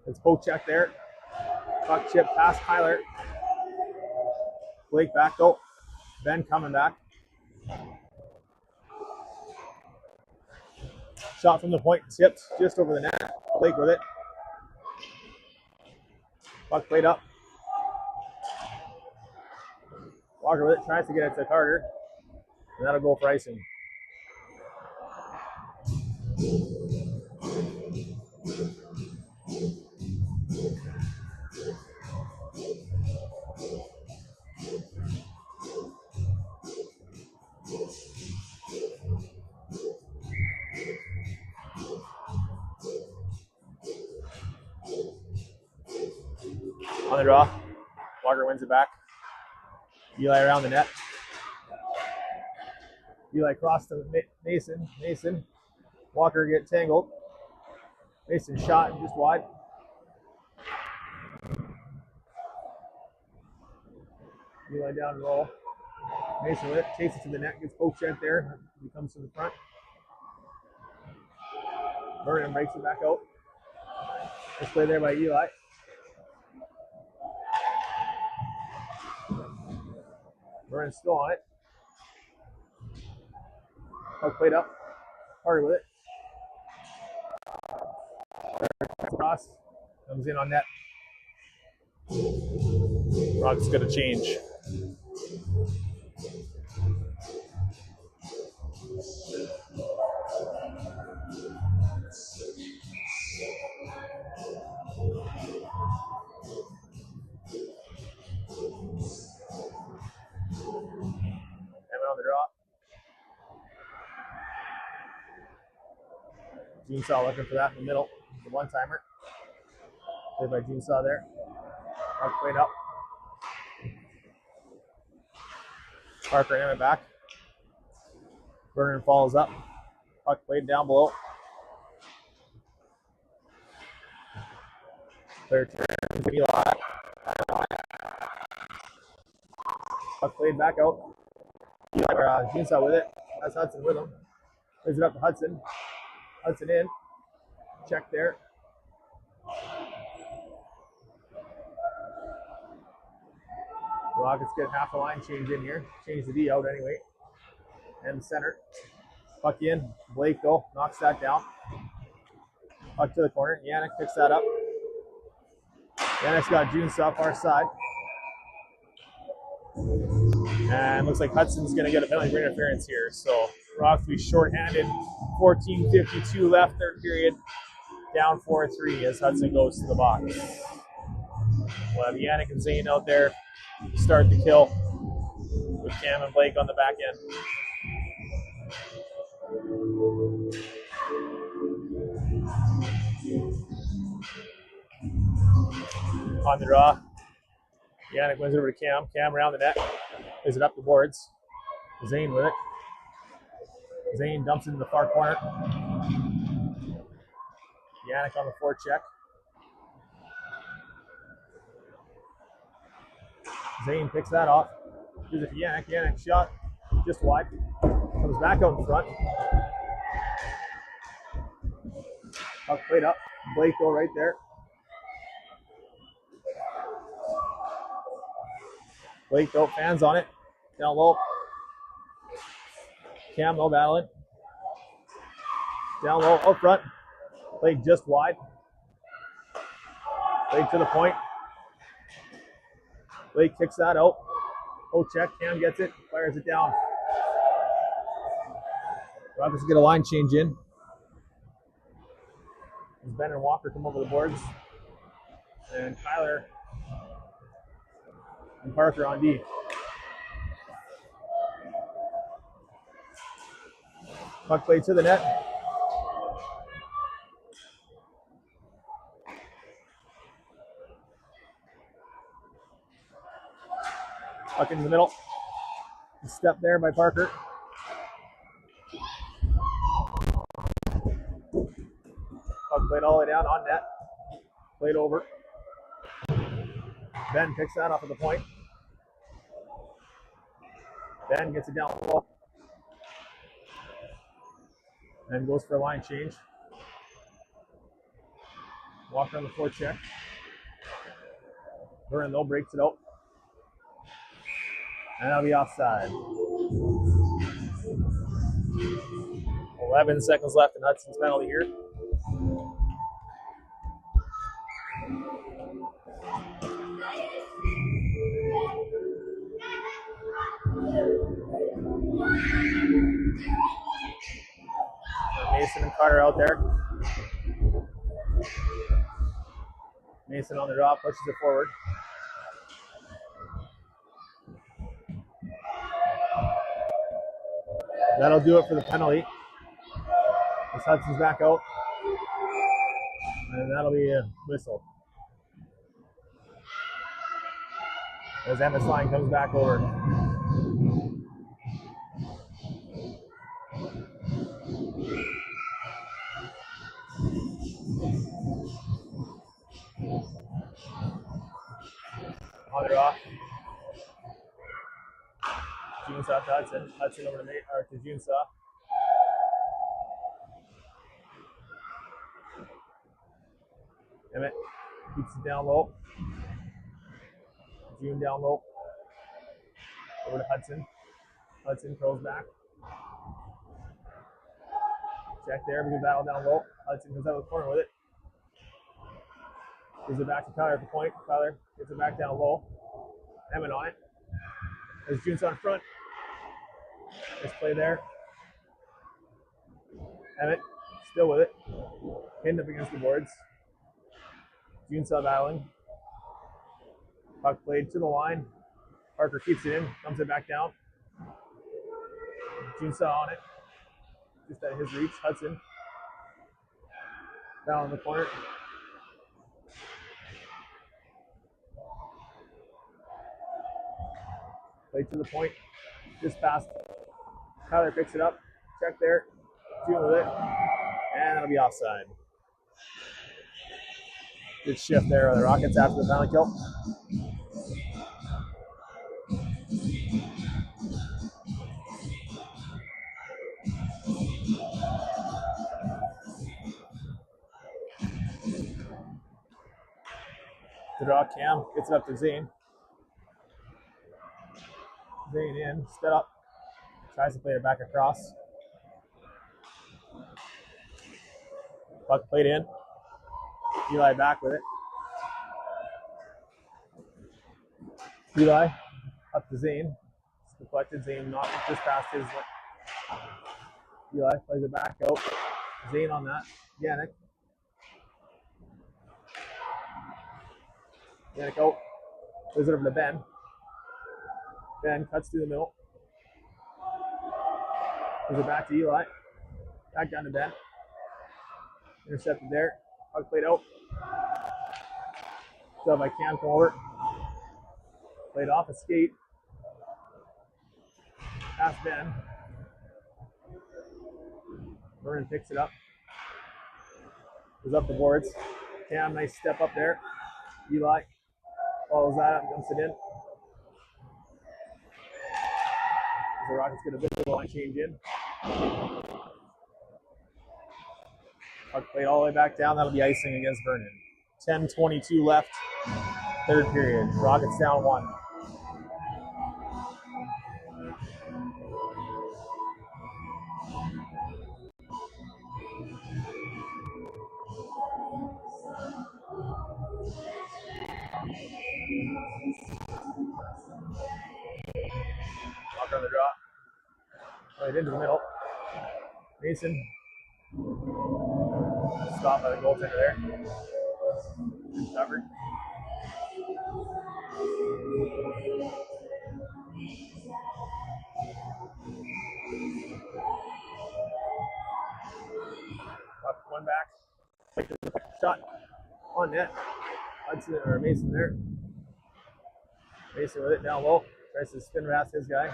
It's poke check there. Puck chip past Kyler. Blake back out. Ben coming back. Shot from the point, tipped just over the net. Blake with it. Puck played up. Walker with it, tries to get it to Carter. And that'll go for icing. On the draw. Walker wins it back. Eli around the net. Eli cross to Mason. Mason. Walker get tangled. Mason shot just wide. Eli down and roll. Mason with it. Takes it to the net. Gets poke check there. He comes to the front. Vernon breaks it back out. Nice play there by Eli. Vernon's still on it. Puck played up. Carter with it. Cross. Comes in on net. Rock's going to change. On the draw. Gene saw looking for that in the middle. The one-timer. Played by Jigsaw there. Puck played up. Parker in it back. Vernon follows up. Puck played down below. Third turn. Puck played back out. Jigsaw with it. That's Hudson with him. Plays it up to Hudson. Hudson in. Check there. Rockets get half a line change in here. Change the D out anyway. And center. Puck in. Blake though knocks that down. Puck to the corner. Yannick picks that up. Yannick's got Jigsaw far side. And looks like Hudson's going to get a penalty for interference here. So Rocks will be shorthanded. 14:52 left, third period. Down 4-3 as Hudson goes to the box. We'll have Yannick and Zane out there start the kill with Cam and Blake on the back end. On the draw. Yannick wins it over to Cam. Cam around the net. Plays it up the boards. Zane with it. Zane dumps it in the far corner. Yannick on the forecheck. Zane picks that off. Gives it to Yannick. Yannick shot just wide. Comes back out in front. Puck played up. Blake though right there. Blake though, fans on it. Down low. Cam though battling. Down low, out front. Blake just wide. Blake to the point. Blake kicks that out. Oh, check. Cam gets it. Fires it down. Rockets get a line change in. As Ben and Walker come over the boards. And Tyler and Parker on D. Puck played to the net. Puck in the middle. Step there by Parker. Puck played all the way down on net. Played over. Ben picks that up at the point. Ben gets it down low. And goes for a line change. Walker on the forecheck. Vernon though breaks it out. And that'll be offside. 11 seconds left in Hudson's penalty here. Mason and Carter out there. Mason on the draw, pushes it forward. That'll do it for the penalty. As Hudson's back out. And that'll be a whistle. As Emmett's line comes back over. On the draw. Jigsaw to Hudson. Hudson over to Jigsaw. Emmett keeps it down low. June down low. Over to Hudson. Hudson throws back. Check there. We can battle down low. Hudson comes out of the corner with it. Gives it back to Tyler at the point. Tyler gets it back down low. Emmett on it. There's June's on front. Nice play there. Emmett still with it. Pinned up against the boards. Jigsaw battling. Puck played to the line. Parker keeps it in, comes it back down. Jigsaw on it. Just at his reach. Hudson. Down in the corner. Right to the point. Just past. Kyler picks it up. Check there. Deal with it. And that'll be offside. Good shift there of the Rockets after the penalty kill. The draw, Cam gets it up to Zane. Zane in, step up, tries to play it back across. Puck played in. Eli back with it. Eli up to Zane. It's deflected. Zane knocks it just past his. Eli plays it back out. Zane on that. Yannick. Yannick out. Plays it over to Ben. Ben cuts through the middle. Plays it back to Eli. Back down to Ben. Intercepted there. Puck played out. So if I can come over. Played off a skate. Pass Ben. Vernon picks it up. Goes up the boards. Cam, nice step up there. Eli follows that up, dumps it in. The Rockets get a bit of a line change in. Puck played all the way back down. That'll be icing against Vernon. 10:22 left, third period. Rockets down 1. Walker on the draw. Right into the middle. Mason. Stopped by the goaltender there. Covered. Puck one back. Shot on net. Hudson or Mason there. Mason with it down low. Tries to spin past his guy.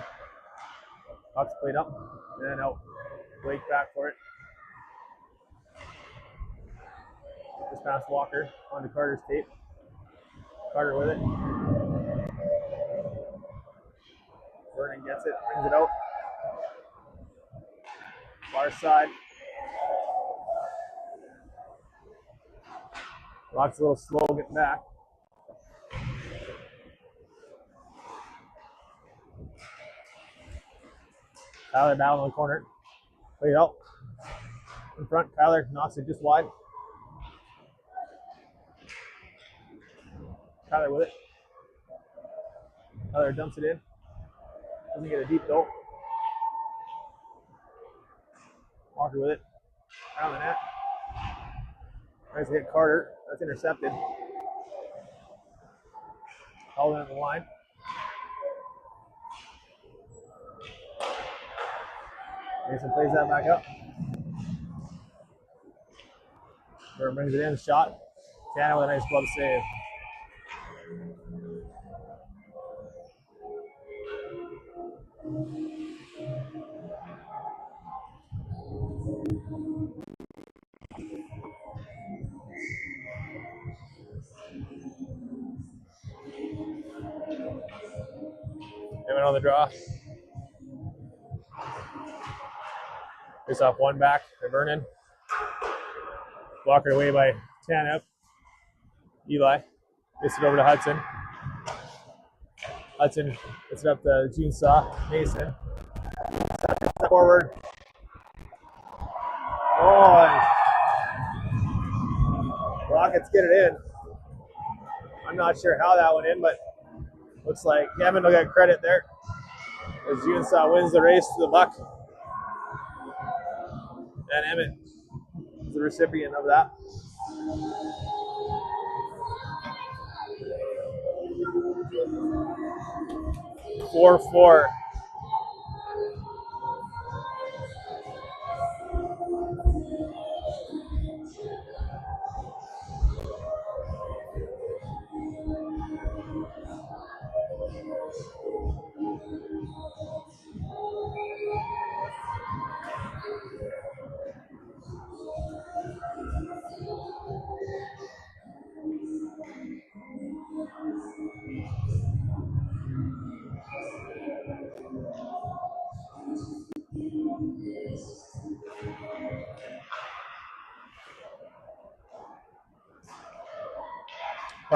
Puck's played up. And out. Blake back for it. Just past Walker onto Carter's tape. Carter with it. Vernon gets it, brings it out. Far side. Rock's a little slow getting back. Kyler down in the corner. Play it out. In front, Kyler knocks it just wide. Kyler with it. Kyler dumps it in. Doesn't get a deep goal. Walker with it. Around the net. Tries to hit Carter. That's intercepted. Held in the line. Mason plays that back up. Burr brings it in. Shot. Tanner with a nice glove save. Evan on the draw. Face off one back to Vernon. Walker away by Tanev. Eli. Gets it over to Hudson. Hudson gets it up to Jeansaw. Mason. Step forward. Oh, Rockets get it in. I'm not sure how that went in, but looks like Kevin will get credit there as Jeansaw wins the race to the puck. And Emmett is the recipient of that. Four.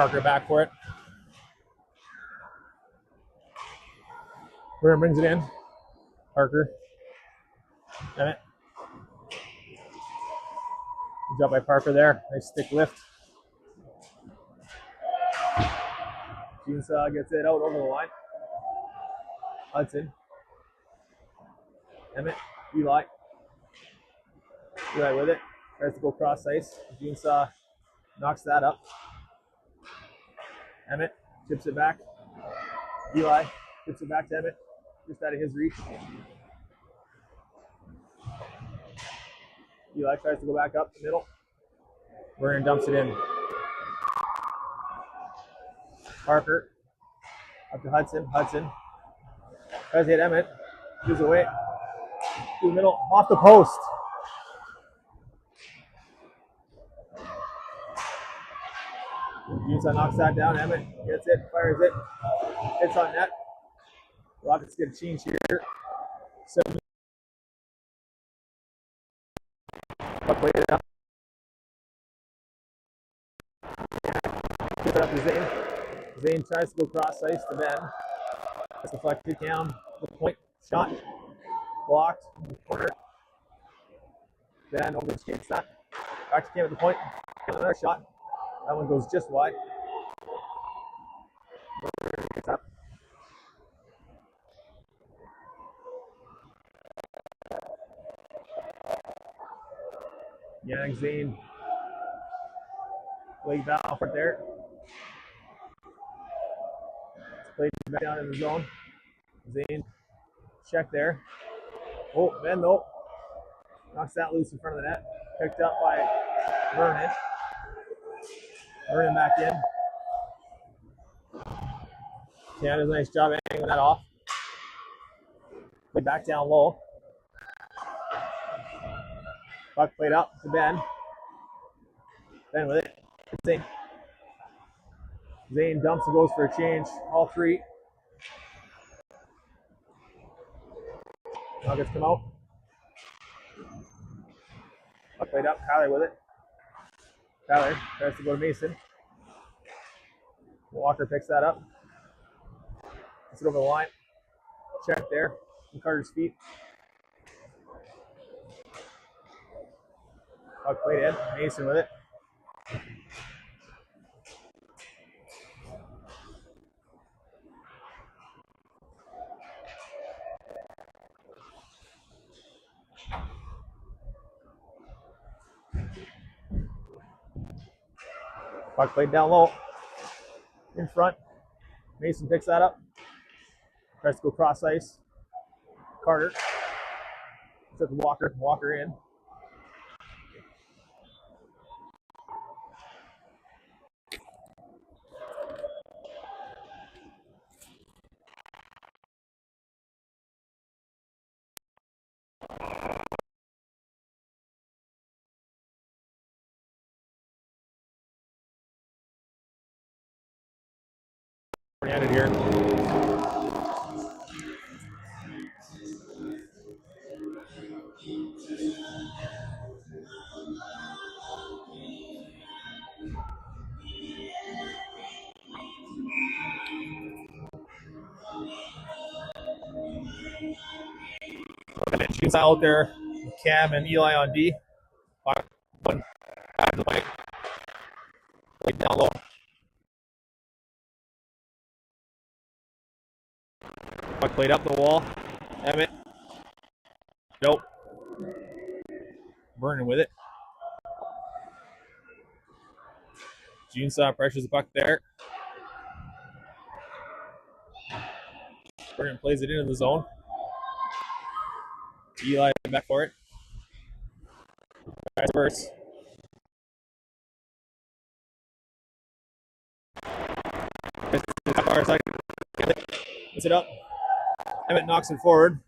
Parker back for it. Vernon brings it in. Parker. Emmett. Good job by Parker there. Nice stick lift. Jeansaw gets it out over the line. Hudson. Emmett. Eli. Eli with it. Tries to go cross ice. Jeansaw knocks that up. Emmett tips it back. Eli tips it back to Emmett. Just out of his reach. Eli tries to go back up the middle. Vernon dumps it in. Parker up to Hudson. Hudson tries to hit Emmett. Gives away. To the middle. Off the post. Jeansaw knocks that down. Emmett gets it. Fires it. Hits on net. Rockets get a change here. 7. Played it up. Give it up to Zane. Zane tries to go cross ice to Ben. It's deflected down the point. Shot. Blocked. Corner. Ben over skates that. Back to Cam at the point. Another shot. That one goes just wide. Gets up. Yannick Zane. Leg down right there. Played back down in the zone. Zane check there. Oh, Ben though. Knocks that loose in front of the net. Picked up by Vernon. Vernon back in. Yeah, does a nice job angling that off. Played back down low. Puck played up to Ben. Ben with it. Zane. Zane dumps and goes for a change. All three. Nuggets come out. Puck played up. Kyler with it. Kyler tries to go to Mason. Walker picks that up. Gets it over the line. Check there. From Carter's feet. Puck played in. Mason with it. Puck played down low. In front. Mason picks that up. Tries to go cross ice. Carter. Took Walker. Walker in. Ended here. She's out there. Cam and Eli on D. One back to the plate. Played down low. Puck played up the wall. Emmett. Nope. Vernon with it. Jeansaw pressures the puck there. Vernon plays it into the zone. Eli back for it. Guys first. Puts it up. Emmett knocks it forward.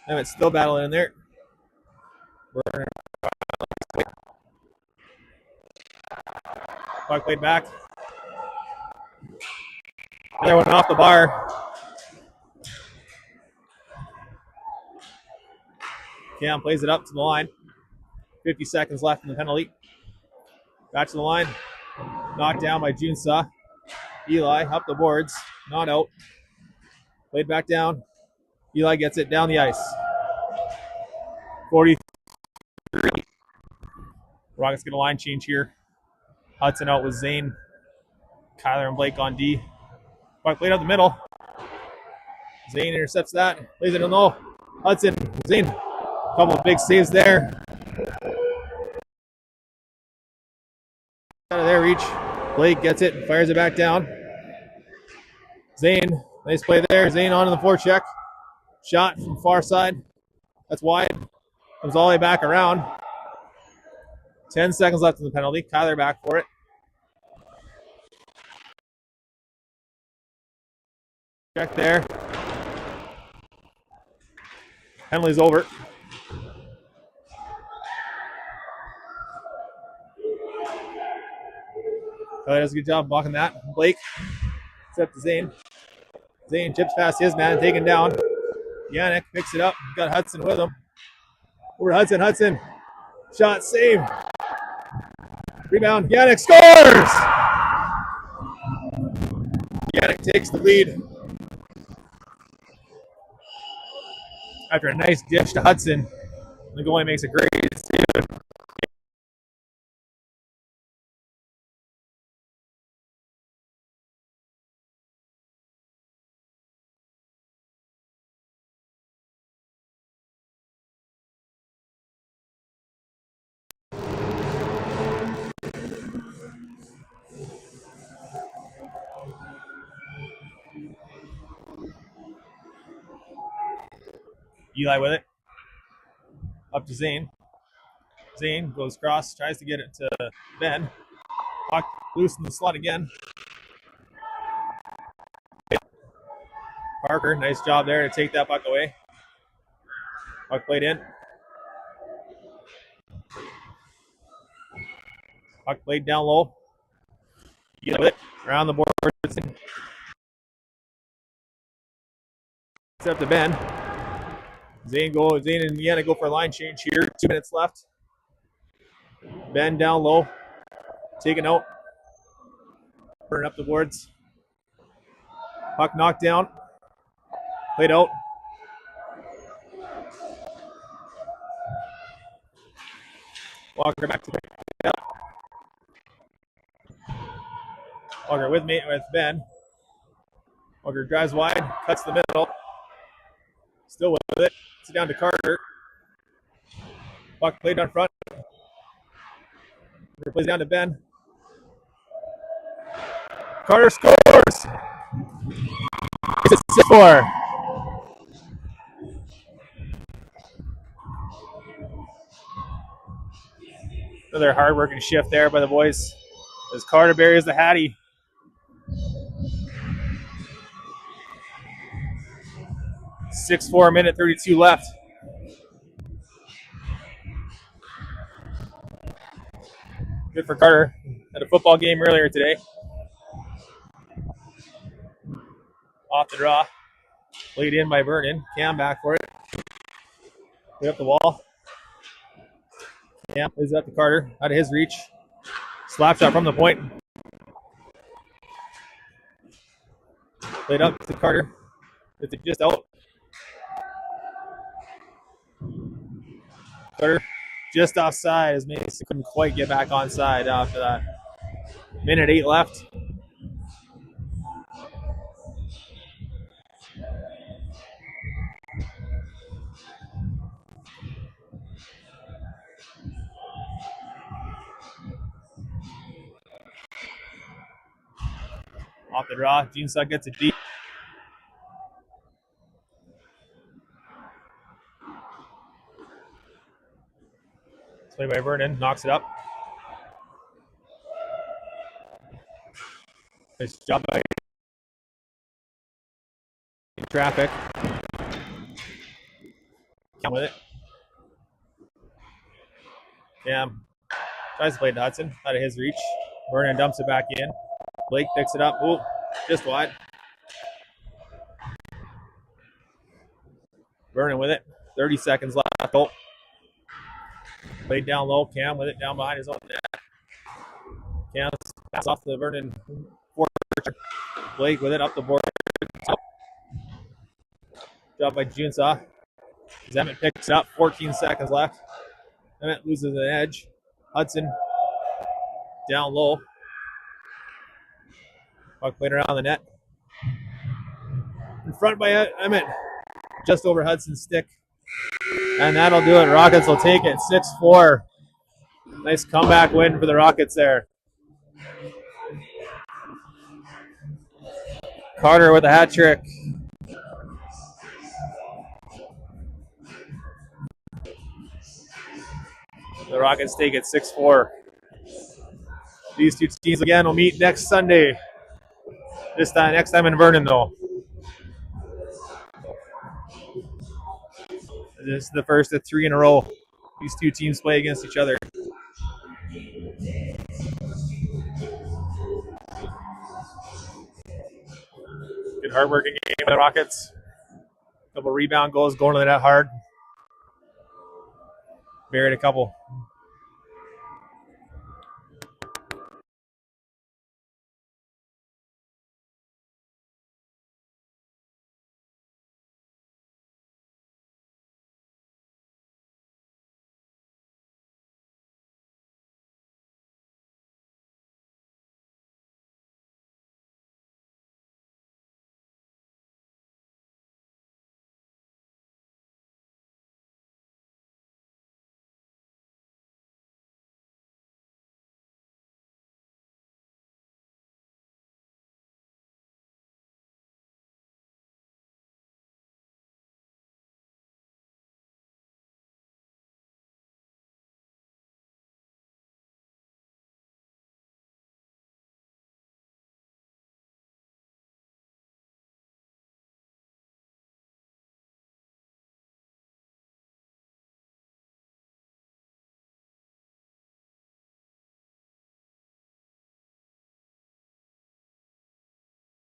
Emmett's still battling in there. Puck played back. Another one off the bar. Cam plays it up to the line. 50 seconds left in the penalty. Back to the line. Knocked down by Junsa. Eli up the boards. Not out. Played back down. Eli gets it down the ice. 43. Rockets get a line change here. Hudson out with Zane. Kyler and Blake on D. Puck played out the middle. Zane intercepts that. Plays it in low. Hudson. Zane. Couple of big saves there. Out of their reach. Blake gets it and fires it back down. Zane. Nice play there. Zane on the forecheck. Shot from far side. That's wide. Comes all the way back around. 10 seconds left in the penalty. Kyler back for it. Check there. Penalty's over. Kyler does a good job blocking that. Blake. It's up to Zane. Zane chips past his man, taken down. Yannick picks it up. Got Hudson with him. Over to Hudson. Hudson. Shot saved. Rebound. Yannick scores! Yannick takes the lead. After a nice dish to Hudson, the goalie makes a great save. Eli with it. Up to Zane. Zane goes across, tries to get it to Ben. Puck loose in the slot again. Parker, nice job there to take that puck away. Puck played in. Puck played down low. Get it around the board. It's up to Ben. Zane and Indiana go for a line change here. 2 minutes left. Ben down low. Taken out. Burn up the boards. Puck knocked down. Played out. Walker back to the up. Walker with Ben. Walker drives wide, cuts the middle. Still with it. It's down to Carter. Puck played down front. Plays down to Ben. Carter scores! It's a 6-4. Another hard-working shift there by the boys as Carter buries the Hattie. Minute 32 left. Good for Carter. Had a football game earlier today. Off the draw. Played in by Vernon. Cam back for it. Put up the wall. Cam is up to Carter. Out of his reach. Slap shot from the point. Played up to Carter. It's just out. Carter just offside as Mason couldn't quite get back onside after that. Minute 8 left. Off the draw. Gene Suck gets it deep. Played by Vernon. Knocks it up. Nice job by traffic. Cam with it. Cam tries to play to Hudson. Out of his reach. Vernon dumps it back in. Blake picks it up. Ooh, just wide. Vernon with it. 30 seconds left. Oh. Played down low. Cam with it down behind his own net. Cam pass off to Vernon. Blake with it up the board. Job by Junsaw. Emmett picks it up. 14 seconds left. Emmett loses an edge. Hudson down low. Puck played around the net. In front by Emmett. Just over Hudson's stick. And that'll do it. Rockets will take it. 6-4. Nice comeback win for the Rockets there. Carter with a hat trick. The Rockets take it 6-4. These two teams again will meet next Sunday. Next time in Vernon, though. This is the first of 3 in a row. These two teams play against each other. Good hard-working game by the Rockets. A couple rebound goals going to the net hard. Buried a couple.